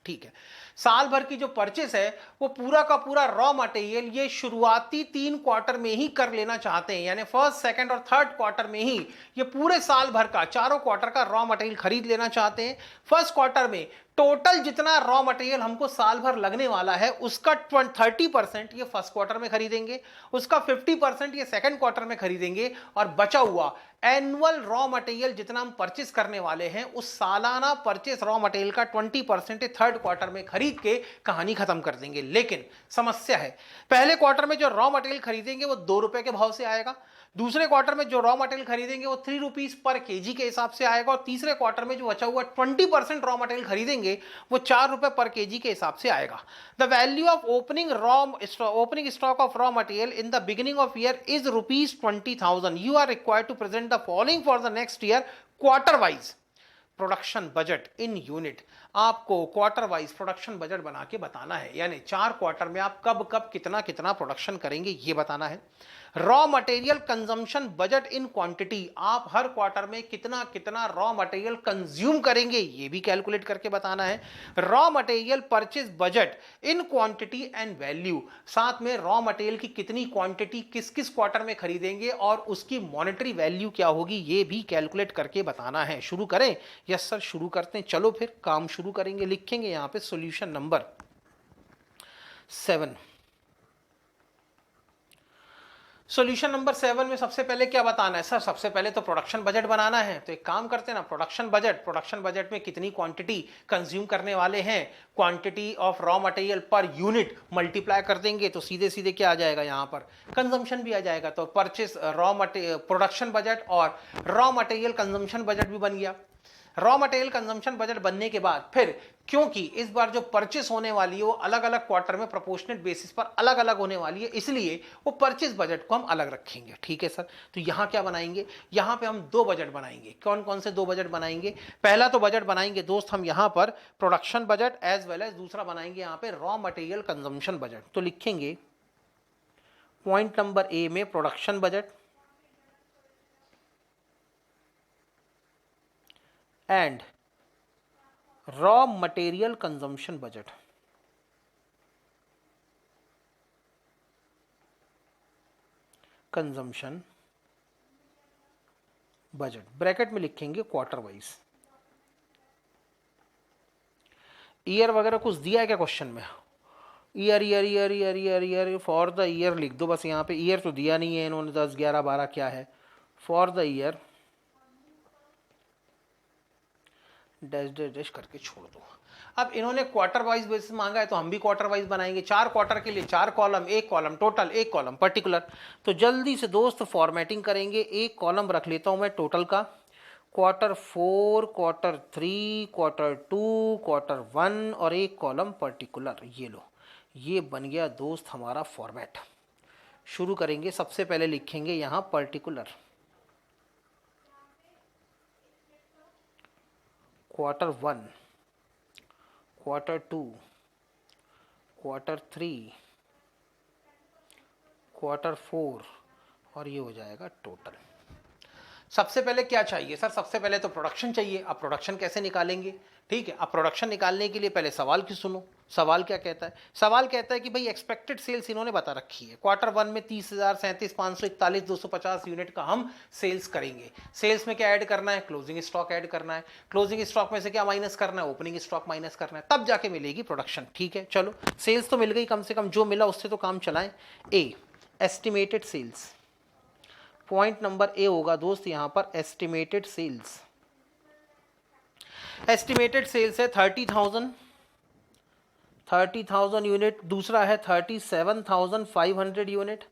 [SPEAKER 1] ठीक है। साल भर की जो परचेस है वो पूरा का पूरा रॉ मटेरियल ये शुरुआती 3 क्वार्टर में ही कर लेना चाहते हैं, यानी फर्स्ट, सेकंड और थर्ड क्वार्टर में ही ये पूरे साल भर का, चारों क्वार्टर का रॉ मटेरियल खरीद लेना चाहते हैं। फर्स्ट क्वार्टर में टोटल जितना रॉ मटेरियल हमको साल भर लगने वाला है उसका 30% ये फर्स्ट क्वार्टर में खरीदेंगे, उसका 50% ये सेकंड क्वार्टर में खरीदेंगे, और बचा हुआ एनुअल रॉ मटेरियल जितना हम परचेस करने वाले हैं उस सालाना परचेस रॉ मटेरियल का 20% थर्ड क्वार्टर में खरीद के कहानी खत्म कर देंगे। लेकिन समस्या है, पहले क्वार्टर में जो रॉ मटेरियल खरीदेंगे वो 2 रुपए के भाव से आएगा, दूसरे क्वार्टर में जो रॉ मटेरियल खरीदेंगे वो 3 रुपीज पर केजी के हिसाब से आएगा, और तीसरे क्वार्टर में जो बचा हुआ 20% रॉ मटेरियल खरीदेंगे वो 4 रुपए पर केजी के हिसाब से आएगा। The value of opening stock of raw material in the beginning of year is ₹20,000। You are required to present the following for the next year quarter wise production budget in unit. आपको क्वार्टर वाइज प्रोडक्शन बजट बना के बताना है, यानी 4 क्वार्टर में आप कब कब कितना कितना प्रोडक्शन करेंगे ये बताना है। Raw material consumption budget in quantity, आप हर क्वार्टर में कितना कितना रॉ मटेरियल कंज्यूम करेंगे ये भी कैलकुलेट करके बताना है। Raw material purchase budget in quantity and value, साथ में रॉ मटेरियल की कितनी क्वांटिटी किस किस क्वार्टर में खरीदेंगे और उसकी मॉनेटरी वैल्यू क्या होगी ये भी कैलकुलेट करके बताना है। शुरू करें? यस सर, शुरू करते हैं। चलो फिर काम शुरू करेंगे। लिखेंगे यहां पे सॉल्यूशन नंबर 7। सॉल्यूशन नंबर 7 में सबसे पहले क्या बताना है सर? सबसे पहले तो प्रोडक्शन बजट बनाना है। तो एक काम करते हैं ना, प्रोडक्शन बजट में कितनी क्वांटिटी कंज्यूम करने वाले हैं, quantity of raw material per unit multiply कर देंगे तो सीधे सीधे क्या आ जाएगा, यहाँ पर कंजम्पशन भी आ जाएगा। तो परचेस प्रोडक्शन बजट और रॉ मटेरियल कंजम्पशन बजट भी बन गया। रॉ मटेरियल कंजम्पशन बजट बनने के बाद फिर, क्योंकि इस बार जो परचेस होने वाली है वो अलग अलग क्वार्टर में प्रोपोर्शनेट बेसिस पर अलग अलग होने वाली है, इसलिए वो परचेस बजट को हम अलग रखेंगे। ठीक है सर, तो यहां क्या बनाएंगे, यहां पे हम 2 बजट बनाएंगे। कौन कौन से 2 बजट बनाएंगे? पहला तो बजट बनाएंगे दोस्त हम यहां पर production budget as well as दूसरा बनाएंगे यहां पे रॉ मटेरियल कंजम्पशन बजट। तो लिखेंगे पॉइंट नंबर ए में production budget and raw material consumption budget। Consumption budget bracket में लिखेंगे क्वार्टर वाइज। ईयर वगैरह कुछ दिया है क्या क्वेश्चन में? Year year year year year year for the year लिख दो बस। यहाँ पे ईयर तो दिया नहीं है इन्होंने, 10 11 12 क्या है, for the year dash dash dash करके छोड़ दो। अब इन्होंने क्वार्टर वाइज बेसिस मांगा है तो हम भी क्वार्टर वाइज बनाएंगे। 4 क्वार्टर के लिए 4 column, 1 column total, 1 column particular. तो जल्दी से दोस्त फॉर्मेटिंग करेंगे। 1 कॉलम रख लेता हूं मैं टोटल का, क्वार्टर 4, क्वार्टर 3, क्वार्टर 2, क्वार्टर 1 और 1 कॉलम पर्टिकुलर। ये लो, ये बन गया दोस्त हमारा फॉर्मेट। शुरू करेंगे। सबसे पहले लिखेंगे यहां particular quarter 1, quarter 2, quarter 3, quarter 4 और ये हो जाएगा टोटल। सबसे पहले क्या चाहिए सर? सबसे पहले तो प्रोडक्शन चाहिए। अब प्रोडक्शन कैसे निकालेंगे? ठीक है, अब प्रोडक्शन निकालने के लिए पहले सवाल की सुनो। सवाल क्या कहता है? सवाल कहता है कि भाई एक्सपेक्टेड सेल्स इन्होंने बता रखी है क्वार्टर 1 में 30,000, 37,541, 250 यूनिट का हम सेल्स करेंगे। सेल्स में क्या ऐड करना है? क्लोजिंग स्टॉक ऐड करना है। क्लोजिंग स्टॉक में से क्या माइनस करना है? ओपनिंग स्टॉक माइनस करना है, तब जाके मिलेगी प्रोडक्शन। ठीक है, चलो सेल्स तो मिल गई, कम से कम जो मिला उससे तो काम चलाएं। A estimated sales, point number A होगा दोस्त यहां पर एस्टिमेटेड सेल्स। एस्टिमेटेड सेल्स है 30,000 यूनिट, दूसरा है 37,500 यूनिट,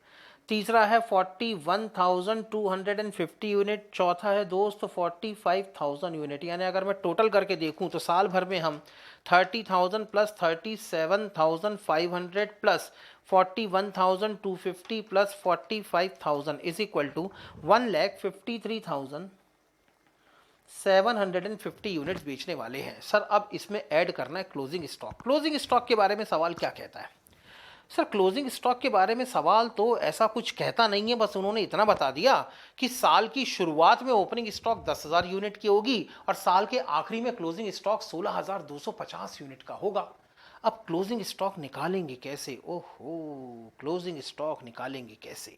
[SPEAKER 1] तीसरा है 41,250 यूनिट, चौथा है दोस्त 45,000 यूनिट। यानी अगर मैं टोटल करके देखूं तो साल भर में हम 30,000 plus 37,500 plus 41,250 plus 45,000 is equal to 1,53,750 units बेचने वाले हैं। सर अब इसमें ऐड करना है क्लोजिंग स्टॉक। क्लोजिंग स्टॉक के बारे में सवाल क्या कहता है? सर क्लोजिंग स्टॉक के बारे में सवाल तो ऐसा कुछ कहता नहीं है, बस उन्होंने इतना बता दिया कि साल की शुरुआत में ओपनिंग स्टॉक 10,000 यूनिट की होगी और साल के आखिरी में क्लोजिंग स्टॉक 16,250 यूनिट का होगा। अब क्लोजिंग स्टॉक निकालेंगे कैसे? ओहो, क्लोजिंग स्टॉक निकालेंगे कैसे?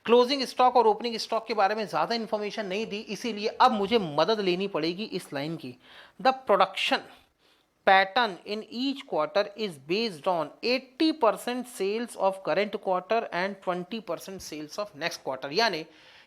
[SPEAKER 1] क्लोजिंग स्टॉक और ओपनिंग स्टॉक के बारे में ज्यादा इंफॉर्मेशन नहीं दी, इसीलिए अब मुझे मदद लेनी पड़ेगी इस लाइन की। The production pattern in each quarter is based on 80% sales of current quarter and 20% sales of next quarter। यानी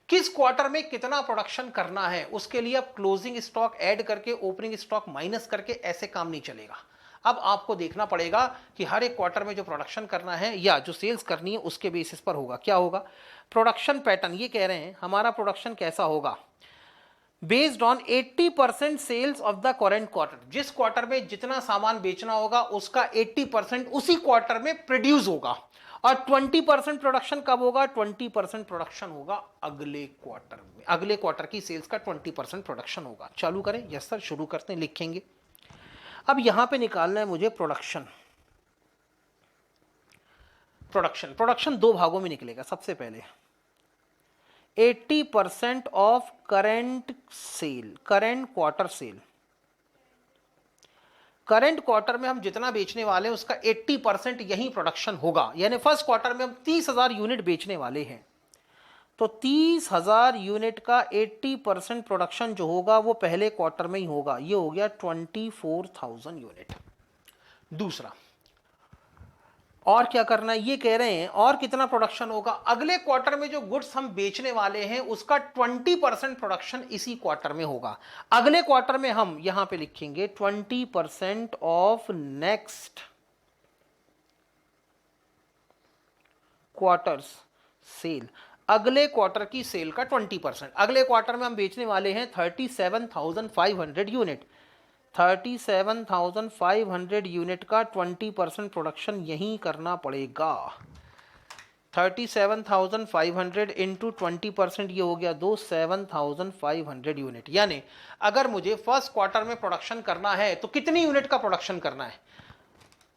[SPEAKER 1] किस क्वार्टर में कितना प्रोडक्शन करना है उसके लिए अब क्लोजिंग स्टॉक ऐड करके ओपनिंग स्टॉक माइनस करके ऐसे काम नहीं चलेगा। अब आपको देखना पड़ेगा कि हर एक क्वार्टर में जो प्रोडक्शन करना है या जो सेल्स करनी है उसके बेसिस पर होगा। क्या होगा? प्रोडक्शन पैटर्न, ये कह रहे हैं हमारा प्रोडक्शन कैसा होगा, based on 80% sales of the current quarter. जिस क्वार्टर में जितना सामान बेचना होगा उसका 80% उसी क्वार्टर में प्रोड्यूस होगा। और 20% प्रोडक्शन कब होगा? 20% प्रोडक्शन होगा अगले क्वार्टर में। अगले क्वार्टर की सेल्स का 20% प्रोडक्शन होगा। चालू करें? यस सर, शुरू करते हैं, लिखेंगे। अब यहां पे निकालना है मुझे प्रोडक्शन। प्रोडक्शन दो भागों में निकलेगा। सबसे पहले 80% of current sale, current quarter sale. Current quarter में हम जितना बेचने वाले हैं उसका 80% यही प्रोडक्शन होगा। यानी फर्स्ट क्वार्टर में हम 30,000 यूनिट बेचने वाले हैं, तो 30,000 यूनिट का 80% प्रोडक्शन जो होगा वो पहले क्वार्टर में ही होगा। ये हो गया 24,000 यूनिट। दूसरा, और क्या करना है, ये कह रहे हैं और कितना प्रोडक्शन होगा अगले क्वार्टर में। जो गुड्स हम बेचने वाले हैं उसका 20% प्रोडक्शन इसी क्वार्टर में होगा। अगले क्वार्टर में हम यहां पे लिखेंगे 20% ऑफ नेक्स्ट क्वार्टर्स सेल। अगले क्वार्टर की सेल का 20%। अगले क्वार्टर में हम बेचने वाले हैं 37,500 यूनिट। 37,500 यूनिट का 20% प्रोडक्शन यहीं करना पड़ेगा। 37,500 इंटू 20%, ये हो गया 7,500 यूनिट। यानी अगर मुझे फर्स्ट क्वार्टर में प्रोडक्शन करना है तो कितनी यूनिट का प्रोडक्शन करना है?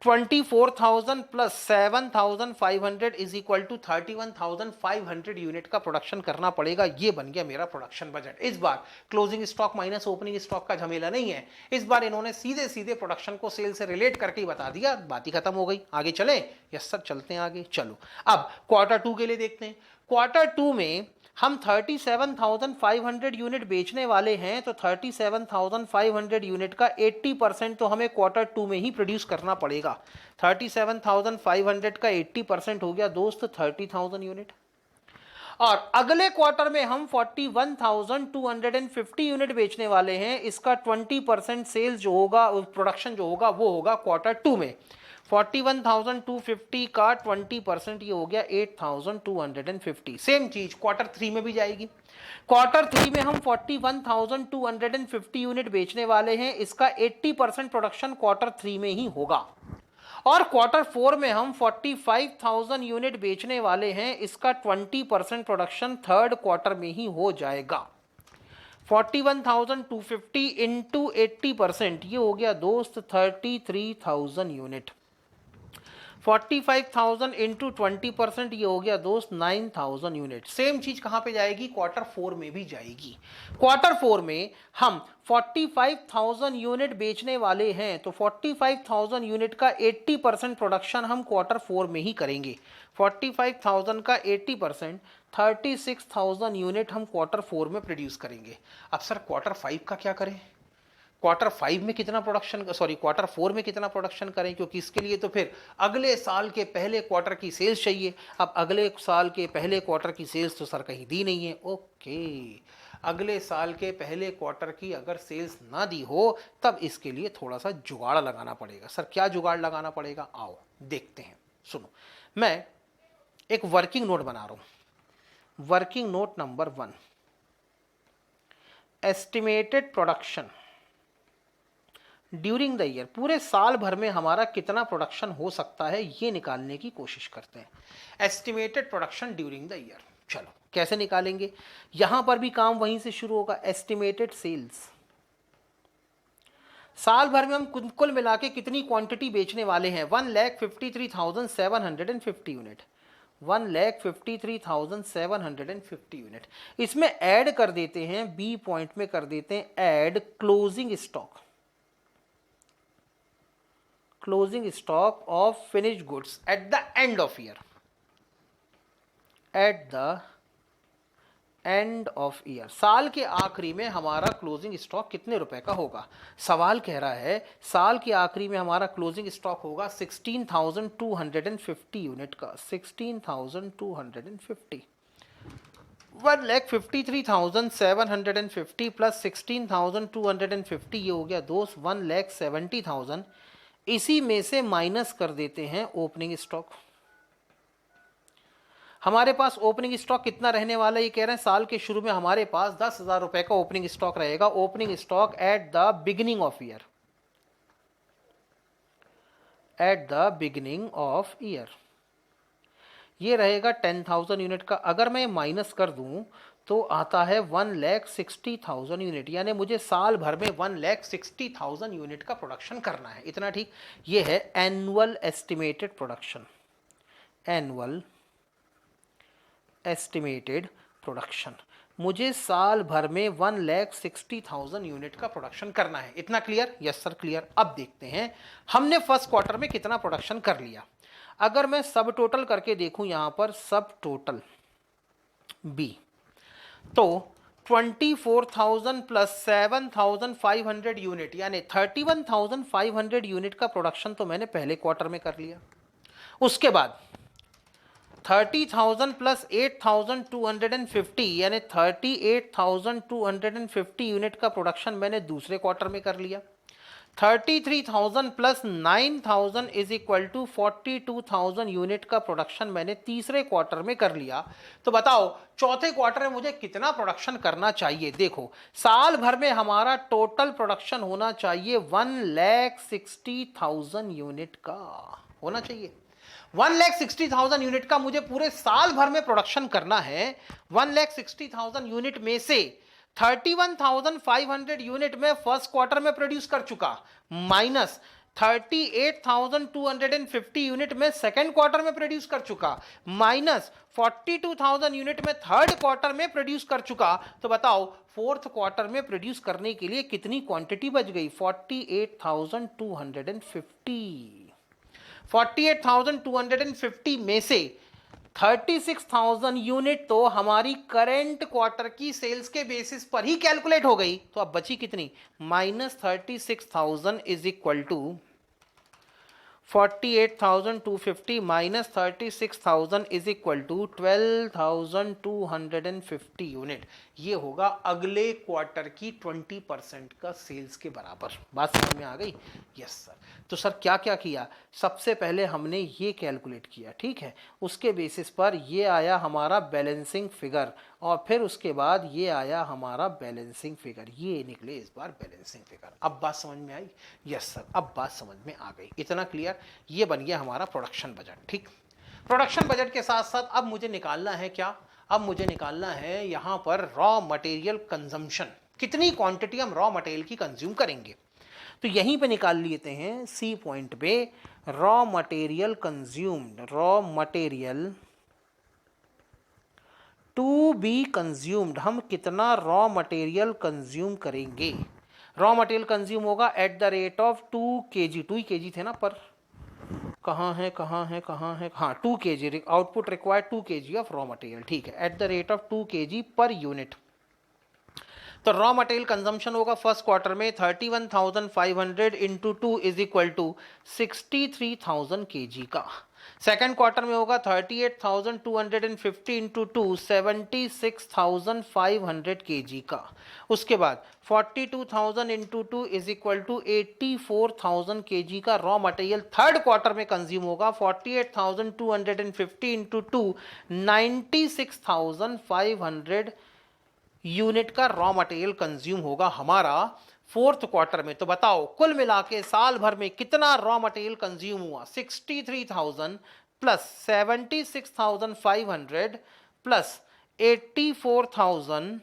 [SPEAKER 1] 24,000 plus 7,500 is equal to 31,500 unit का प्रोडक्शन करना पड़ेगा। ये बन गया मेरा प्रोडक्शन बजट। इस बार closing stock minus opening stock का झमेला नहीं है। इस बार इन्होंने सीधे सीधे प्रोडक्शन को सेल से रिलेट करके ही बता दिया, बात ही खत्म हो गई। आगे चलें? यस सर, चलते हैं आगे। चलो अब क्वार्टर टू के लिए देखते हैं। क्वार्टर टू में हम 37,500 यूनिट बेचने वाले हैं, तो 37,500 यूनिट का 80% तो हमें क्वार्टर टू में ही प्रोड्यूस करना पड़ेगा। 37,500 का 80% हो गया दोस्त 30,000 यूनिट। और अगले क्वार्टर में हम 41,250 यूनिट बेचने वाले हैं। इसका 20% सेल्स जो होगा, प्रोडक्शन जो होगा वो होगा क्वार्टर टू में। 41,250 का 20%, ये हो गया 8,250। सेम चीज क्वार्टर थ्री में भी जाएगी। क्वार्टर थ्री में हम 41,250 यूनिट बेचने वाले हैं। इसका 80% प्रोडक्शन क्वार्टर थ्री में ही होगा। और क्वार्टर फोर में हम 45,000 यूनिट बेचने वाले हैं। इसका 20% प्रोडक्शन थर्ड क्वार्टर में ही हो जाएगा। 41,250 इंटू 80%, ये हो गया दोस्त 33,000 यूनिट। 45,000 इंटू 20%, ये हो गया दोस्त 9,000 यूनिट। सेम चीज कहां पे जाएगी? क्वार्टर फोर में भी जाएगी। क्वार्टर फोर में हम 45,000 यूनिट बेचने वाले हैं, तो 45,000 यूनिट का 80% प्रोडक्शन हम क्वार्टर फोर में ही करेंगे। 45,000 का 80%, 36,000 यूनिट हम क्वार्टर फोर में प्रोड्यूस करेंगे। अब सर क्वार्टर फाइव का क्या करें? क्वार्टर फाइव में कितना प्रोडक्शन, क्वार्टर फोर में कितना प्रोडक्शन करें? क्योंकि इसके लिए तो फिर अगले साल के पहले क्वार्टर की सेल्स चाहिए। अब अगले साल के पहले क्वार्टर की सेल्स तो सर कहीं दी नहीं है। ओके, अगले साल के पहले क्वार्टर की अगर सेल्स ना दी हो तब इसके लिए थोड़ा सा जुगाड़ लगाना पड़ेगा। सर क्या जुगाड़ लगाना पड़ेगा? आओ देखते हैं। सुनो, मैं एक वर्किंग नोट बना रहा हूं। Working note number 1, estimated production during the year. पूरे साल भर में हमारा कितना प्रोडक्शन हो सकता है ये निकालने की कोशिश करते हैं। Estimated production during the year. चलो कैसे निकालेंगे? यहां पर भी काम वहीं से शुरू होगा। एस्टिमेटेड सेल्स, साल भर में हम कुल मिला के कितनी क्वांटिटी बेचने वाले हैं? 1,53,750 यूनिट, 1,53,750 यूनिट। इसमें ऐड कर देते हैं, बी पॉइंट में कर देते हैं add closing stock, closing stock of finished goods at the end of year, eight the end of year. साल के आखिरी में हमारा क्लोजिंग स्टॉक कितने रुपए का होगा? सवाल कह रहा है साल के आखिरी में हमारा क्लोजिंग स्टॉक होगा 16,250 यूनिट का, 16,250। 1,53,750 प्लस 16,250 ये हो गया दोस्त 1,70,000। इसी में से माइनस कर देते हैं ओपनिंग स्टॉक। हमारे पास ओपनिंग स्टॉक कितना रहने वाला है? ये कह रहे हैं साल के शुरू में हमारे पास 10,000 रुपए का ओपनिंग स्टॉक रहेगा। Opening stock at the beginning of year, at the beginning of year ये रहेगा 10,000 यूनिट का। अगर मैं माइनस कर दूं तो आता है 1,60,000 यूनिट, यानी मुझे साल भर में 1,60,000 यूनिट का प्रोडक्शन करना है। इतना ठीक। ये है annual estimated production, annual estimated production. मुझे साल भर में 1,60,000 यूनिट का प्रोडक्शन करना है। इतना क्लियर? Yes sir clear. अब देखते हैं हमने फर्स्ट क्वार्टर में कितना प्रोडक्शन कर लिया। अगर मैं सब टोटल करके देखूं यहां पर सब टोटल बी, तो 24,000 प्लस 7,500 यूनिट यानी 31,500 यूनिट का प्रोडक्शन तो मैंने पहले क्वार्टर में कर लिया। उसके बाद 30,000 प्लस 8,250 यानी 38,250 यूनिट का प्रोडक्शन मैंने दूसरे क्वार्टर में कर लिया। 33,000 plus 9,000 is equal to 42,000 unit का प्रोडक्शन मैंने तीसरे क्वार्टर में कर लिया। तो बताओ चौथे क्वार्टर में मुझे कितना प्रोडक्शन करना चाहिए? देखो साल भर में हमारा टोटल प्रोडक्शन होना चाहिए 1,60,000 यूनिट का होना चाहिए। 1,60,000 यूनिट का मुझे पूरे साल भर में प्रोडक्शन करना है। 1,60,000 यूनिट में से 31,500 यूनिट में फर्स्ट क्वार्टर में प्रोड्यूस कर चुका, माइनस 38,250 यूनिट में सेकेंड क्वार्टर में प्रोड्यूस कर चुका, माइनस 42,000 यूनिट में थर्ड क्वार्टर में प्रोड्यूस कर चुका। तो बताओ फोर्थ क्वार्टर में प्रोड्यूस करने के लिए कितनी क्वांटिटी बच गई? 48,250। 48,250 में से 36,000 यूनिट तो हमारी करेंट क्वार्टर की सेल्स के बेसिस पर ही कैलकुलेट हो गई। तो अब बची कितनी? -36,000 is equal to 48,250 minus 36,000 is equal to 12,250 unit. ये होगा अगले क्वार्टर की 20% का सेल्स के बराबर। बात समझ में आ गई? Yes sir. तो सर क्या क्या किया? सबसे पहले हमने ये कैलकुलेट किया, ठीक है। उसके बेसिस पर ये आया हमारा बैलेंसिंग फिगर, और फिर उसके बाद ये आया हमारा बैलेंसिंग फिगर। ये निकले इस बार बैलेंसिंग फिगर। अब बात समझ में आई? यस सर, अब बात समझ में आ गई। इतना क्लियर? ये बन गया हमारा प्रोडक्शन बजट। ठीक, प्रोडक्शन बजट के साथ साथ अब मुझे निकालना है क्या? अब मुझे निकालना है यहाँ पर रॉ मटेरियल कंजम्पशन। कितनी क्वांटिटी हम रॉ मटेरियल की कंज्यूम करेंगे। तो यहीं पे निकाल लेते हैं सी पॉइंट पे, raw material consumed, raw material to be consumed. हम कितना रॉ मटेरियल कंज्यूम करेंगे? रॉ मटेरियल कंज्यूम होगा at the rate of 2 kg। 2 kg थे ना पर, कहाँ है हाँ 2 kg output required 2 kg of raw material. ठीक है, at the rate of 2 kg per unit. तो रॉ मटेरियल कंजम्पशन होगा फर्स्ट क्वार्टर में 31,500 into 2 is equal to 63,000 kg का। सेकेंड क्वार्टर में होगा 38,250 इंटू 2 76,500 kg का। उसके बाद 42,000 into 2 is equal to 84,000 kg का रॉ मटेरियल थर्ड क्वार्टर में कंज्यूम होगा। 48,250 इंटू 2 96,500 यूनिट का रॉ मटेरियल कंज्यूम होगा हमारा फोर्थ क्वार्टर में। तो बताओ कुल मिला के साल भर में कितना रॉ मटेरियल कंज्यूम हुआ? 63,000 प्लस 76,500 प्लस 84,000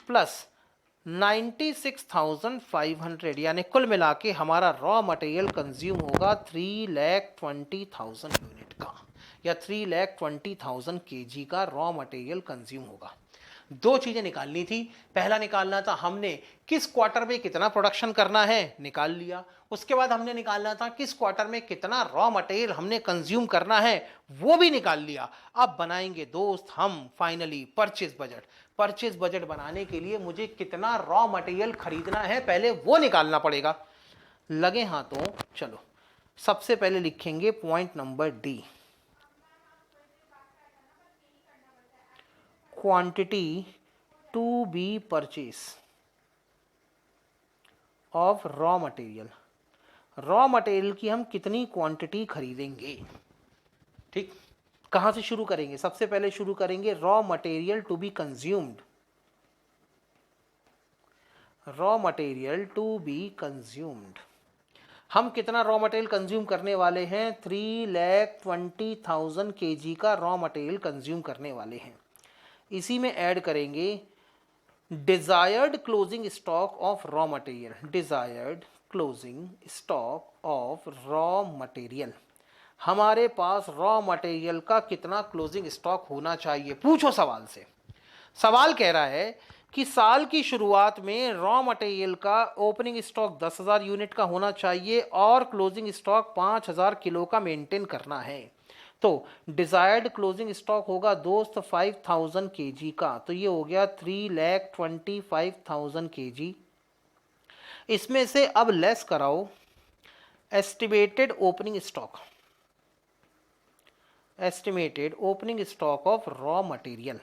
[SPEAKER 1] प्लस 96,500 यानी कुल मिला के हमारा रॉ मटेरियल कंज्यूम होगा 3,20,000 यूनिट का, या 3,20,000 केजी का रॉ मटेरियल कंज्यूम होगा। दो चीजें निकालनी थी। पहला निकालना था हमने किस क्वार्टर में कितना प्रोडक्शन करना है, निकाल लिया। उसके बाद हमने निकालना था किस क्वार्टर में कितना रॉ मटेरियल हमने कंज्यूम करना है, वो भी निकाल लिया। अब बनाएंगे दोस्त हम finally purchase budget. Purchase budget बनाने के लिए मुझे कितना रॉ मटेरियल खरीदना है पहले वो निकालना पड़ेगा। लगे हाथों, चलो सबसे पहले लिखेंगे point number D, quantity to be purchase of raw material. Raw material की हम कितनी क्वांटिटी खरीदेंगे। ठीक, कहां से शुरू करेंगे? सबसे पहले शुरू करेंगे raw material to be consumed. Raw material to be consumed, हम कितना रॉ मटेरियल कंज्यूम करने वाले हैं? 3,20,000 केजी का रॉ मटेरियल कंज्यूम करने वाले हैं। इसी में ऐड करेंगे desired closing stock of raw material. Desired closing stock of raw material, हमारे पास रॉ मटेरियल का कितना क्लोजिंग स्टॉक होना चाहिए? पूछो सवाल से। सवाल कह रहा है कि साल की शुरुआत में रॉ मटेरियल का ओपनिंग स्टॉक 10,000 यूनिट का होना चाहिए और क्लोजिंग स्टॉक 5,000 किलो का मेंटेन करना है। तो डिजायर्ड क्लोजिंग स्टॉक होगा दोस्त 5,000 केजी का, तो ये हो गया 3,25,000 केजी। इसमें से अब लेस कराओ estimated opening stock, estimated opening stock of raw material.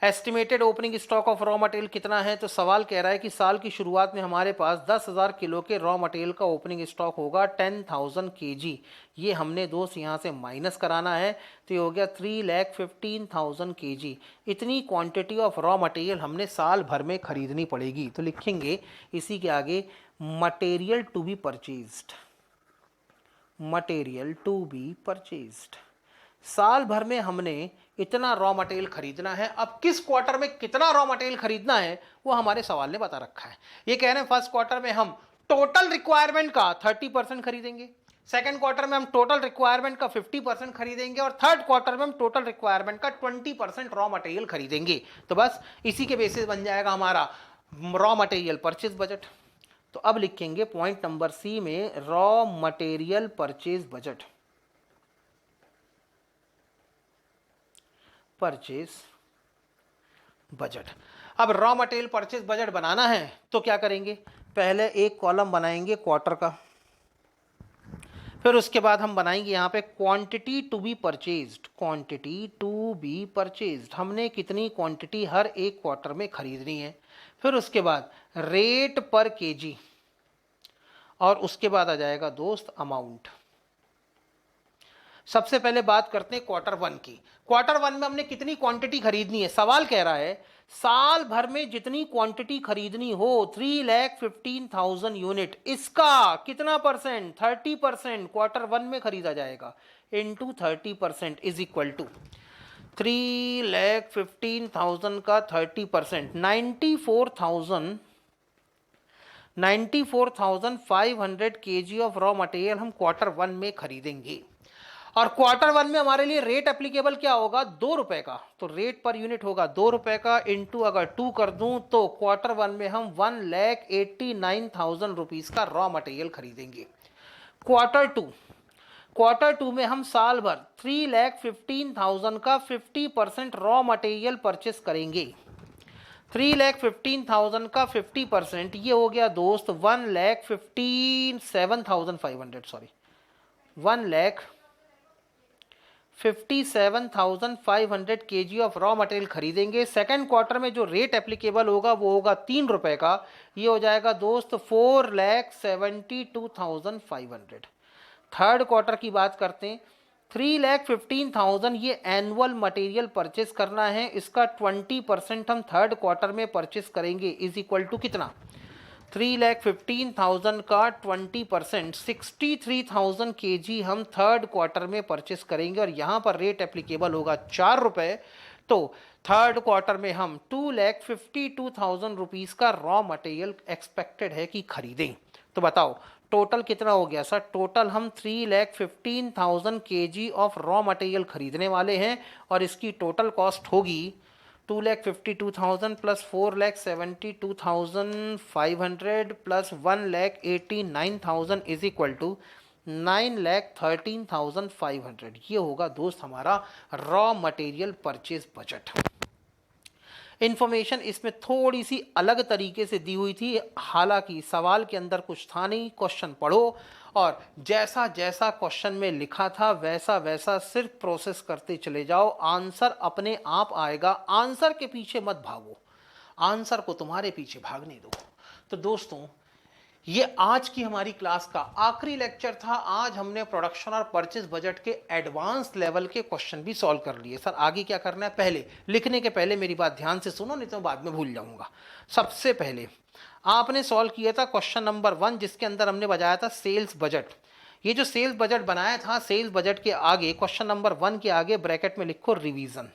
[SPEAKER 1] Estimated opening stock of raw material कितना है? तो सवाल कह रहा है कि साल की शुरुआत में हमारे पास 10,000 किलो के रॉ मटेरियल का ओपनिंग स्टॉक होगा 10,000 केजी। ये हमने दोस्त यहाँ से माइनस कराना है, तो ये हो गया 3,15,000 केजी। इतनी क्वांटिटी ऑफ रॉ मटेरियल हमने साल भर में खरीदनी पड़ेगी। तो लिखेंगे इसी के आगे material to be purchased, material to be purchased. साल भर में हमने इतना रॉ मटेरियल खरीदना है। अब किस क्वार्टर में कितना रॉ मटेरियल खरीदना है वो हमारे सवाल ने बता रखा है। ये कह रहे हैं फर्स्ट क्वार्टर में हम टोटल रिक्वायरमेंट का 30% खरीदेंगे, सेकंड क्वार्टर में हम टोटल रिक्वायरमेंट का 50% खरीदेंगे और थर्ड क्वार्टर में हम टोटल रिक्वायरमेंट का 20% रॉ मटेरियल खरीदेंगे। तो बस इसी के बेसिस बन जाएगा हमारा रॉ मटेरियल परचेज बजट। तो अब लिखेंगे पॉइंट नंबर सी में raw material purchase budget, purchase budget. अब रॉ मटेरियल परचेज बजट बनाना है तो क्या करेंगे? पहले एक कॉलम बनाएंगे क्वार्टर का, फिर उसके बाद हम बनाएंगे यहाँ पे quantity to be purchased, quantity to be purchased, हमने कितनी क्वांटिटी हर एक क्वार्टर में खरीदनी है। फिर उसके बाद रेट पर केजी, और उसके बाद आ जाएगा दोस्त अमाउंट। सबसे पहले बात करते हैं क्वार्टर वन की। क्वार्टर वन में हमने कितनी क्वांटिटी खरीदनी है? सवाल कह रहा है साल भर में जितनी क्वांटिटी खरीदनी हो 3,15,000 यूनिट, इसका कितना परसेंट? 30% क्वार्टर वन में खरीदा जाएगा इंटू 30% इज इक्वल टू 3,15,000 का 30%, 94,500 केजी ऑफ रॉ मटेरियल हम क्वार्टर वन में खरीदेंगे। और क्वार्टर वन में हमारे लिए रेट एप्लीकेबल क्या होगा? 2 रुपए का। तो रेट पर यूनिट होगा 2 रुपए का, इंटू अगर 2 कर दूं तो क्वार्टर वन में हम 1,89,000 रुपीज का रॉ मटेरियल खरीदेंगे। क्वार्टर टू में हम साल भर 3,15,000 का 50% रॉ मटेरियल परचेस करेंगे। 3,15,000 का 50%, ये हो गया दोस्त 1,57,500, sorry 1,57,500 KG of raw material खरीदेंगे। सेकंड क्वार्टर में जो रेट एप्लीकेबल होगा वो होगा 3 रुपए का, ये हो जाएगा दोस्त 4,72,500। थर्ड क्वार्टर की बात करते हैं, 3,15,000 ये एनुअल मटेरियल परचेस करना है, इसका 20% हम थर्ड क्वार्टर में परचेस करेंगे, इज इक्वल टू कितना? 3,15,000 का 20% 63,000 केजी हम थर्ड क्वार्टर में परचेस करेंगे और यहाँ पर रेट एप्लीकेबल होगा 4 रुपए। तो थर्ड क्वार्टर में हम 2,52,000 रुपीज का रॉ मटेरियल एक्सपेक्टेड है कि खरीदें। तो बताओ टोटल कितना हो गया सर? टोटल हम 3,15,000 kg ऑफ रॉ मटेरियल खरीदने वाले हैं और इसकी टोटल कॉस्ट होगी 2,52,000 plus 4,72,500 plus 1,89,000 is equal to 9,13,500। ये होगा दोस्त हमारा raw material purchase budget. Information इसमें थोड़ी सी अलग तरीके से दी हुई थी, हालांकि सवाल के अंदर कुछ था नहीं। क्वेश्चन पढ़ो और जैसा जैसा क्वेश्चन में लिखा था वैसा वैसा सिर्फ प्रोसेस करते चले जाओ, आंसर अपने आप आएगा। आंसर के पीछे मत भागो, आंसर को तुम्हारे पीछे भागने दो। तो दोस्तों ये आज की हमारी क्लास का आखिरी लेक्चर था। आज हमने प्रोडक्शन और परचेज बजट के एडवांस लेवल के क्वेश्चन भी सॉल्व कर लिए। सर आगे क्या करना है? पहले लिखने के पहले मेरी बात ध्यान से सुनो, नहीं तो बाद में भूल जाऊंगा। सबसे पहले आपने सॉल्व किया था क्वेश्चन नंबर 1, जिसके अंदर हमने बताया था सेल्स बजट। ये जो सेल्स बजट बनाया था, सेल्स बजट के आगे क्वेश्चन नंबर 1 के आगे ब्रैकेट में लिखो रिवीजन।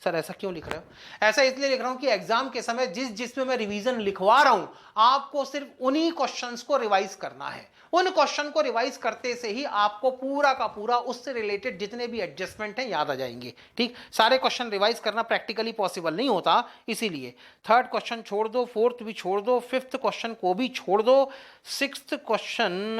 [SPEAKER 1] सर ऐसा क्यों लिख रहे हो? ऐसा इसलिए लिख रहा हूं कि एग्जाम के समय जिसमें मैं रिवीजन लिखवा रहा हूं, आपको सिर्फ उन्हीं क्वेश्चंस को रिवाइज करना है। उन क्वेश्चन को रिवाइज करते से ही आपको पूरा का पूरा उससे रिलेटेड जितने भी एडजस्टमेंट हैं याद आ जाएंगे। ठीक, सारे क्वेश्चन रिवाइज करना प्रैक्टिकली पॉसिबल नहीं होता, इसीलिए थर्ड क्वेश्चन छोड़ दो, फोर्थ भी छोड़ दो, फिफ्थ क्वेश्चन को भी छोड़ दो, सिक्स्थ क्वेश्चन,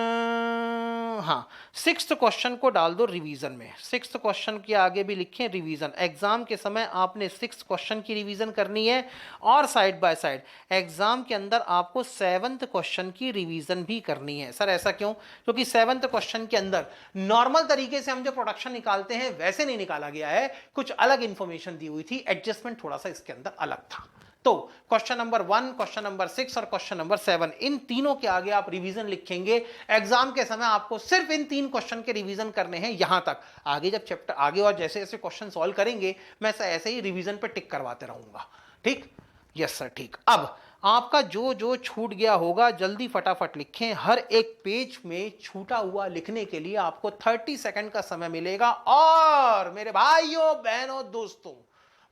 [SPEAKER 1] हाँ सिक्स्थ क्वेश्चन को डाल दो रिवीजन में। सिक्स्थ क्वेश्चन के आगे भी लिखें रिवीजन। एग्जाम के समय आपने सिक्स्थ क्वेश्चन की रिवीजन करनी है और साइड बाय साइड एग्जाम के अंदर आपको सेवंथ क्वेश्चन की रिवीजन भी करनी है। सर ऐसा क्यों? क्योंकि सेवंथ क्वेश्चन के अंदर नॉर्मल तरीके से हम जो प्रोडक्शन निकालते हैं वैसे नहीं निकाला गया है, कुछ अलग इंफॉर्मेशन दी हुई थी, एडजस्टमेंट थोड़ा सा इसके अंदर अलग था। तो क्वेश्चन नंबर 1, क्वेश्चन नंबर 6 और क्वेश्चन नंबर 7, इन तीनों के आगे आप रिवीजन लिखेंगे। एग्जाम के समय आपको सिर्फ इन 3 क्वेश्चन के रिवीजन करने हैं यहां तक। आगे जब चैप्टर आगे और जैसे जैसे क्वेश्चन सॉल्व करेंगे मैं ऐसे ही रिवीजन पे टिक करवाते रहूंगा। ठीक, यस सर ठीक। अब आपका जो जो छूट गया होगा जल्दी फटाफट लिखें। हर एक पेज में छूटा हुआ लिखने के लिए आपको 30 सेकंड का समय मिलेगा। और मेरे भाइयों बहनों दोस्तों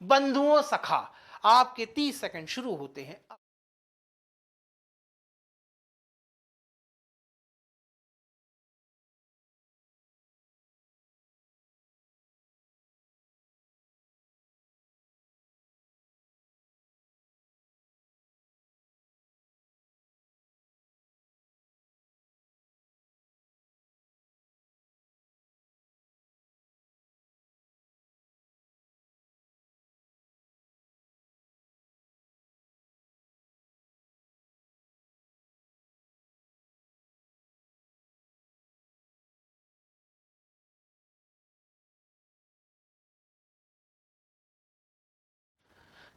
[SPEAKER 1] बंधुओं सखा, आपके 30 सेकंड शुरू होते हैं।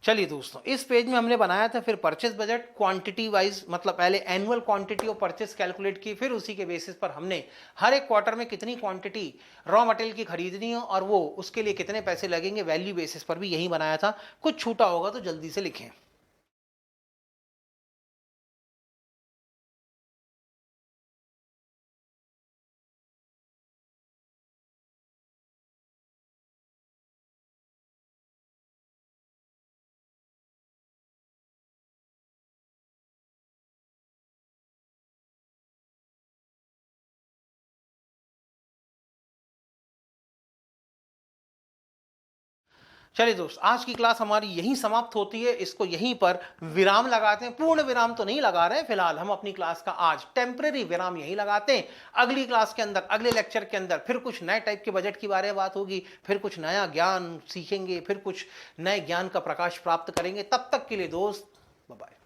[SPEAKER 1] चलिए दोस्तों, इस पेज में हमने बनाया था फिर परचेस बजट क्वांटिटी वाइज, मतलब पहले annual quantity of purchase calculate की, फिर उसी के बेसिस पर हमने हर एक क्वार्टर में कितनी क्वांटिटी रॉ मटेरियल की खरीदनी है और वो उसके लिए कितने पैसे लगेंगे वैल्यू बेसिस पर भी यही बनाया था। कुछ छूटा होगा तो जल्दी से लिखें। चलिए दोस्त, आज की क्लास हमारी यहीं समाप्त होती है। इसको यहीं पर विराम लगाते हैं। पूर्ण विराम तो नहीं लगा रहे, फिलहाल हम अपनी क्लास का आज टेम्परेरी विराम यहीं लगाते हैं। अगली क्लास के अंदर, अगले लेक्चर के अंदर फिर कुछ नए टाइप के बजट के बारे में बात होगी, फिर कुछ नया ज्ञान सीखेंगे, फिर कुछ नए ज्ञान का प्रकाश प्राप्त करेंगे। तब तक के लिए दोस्त बाय बाय।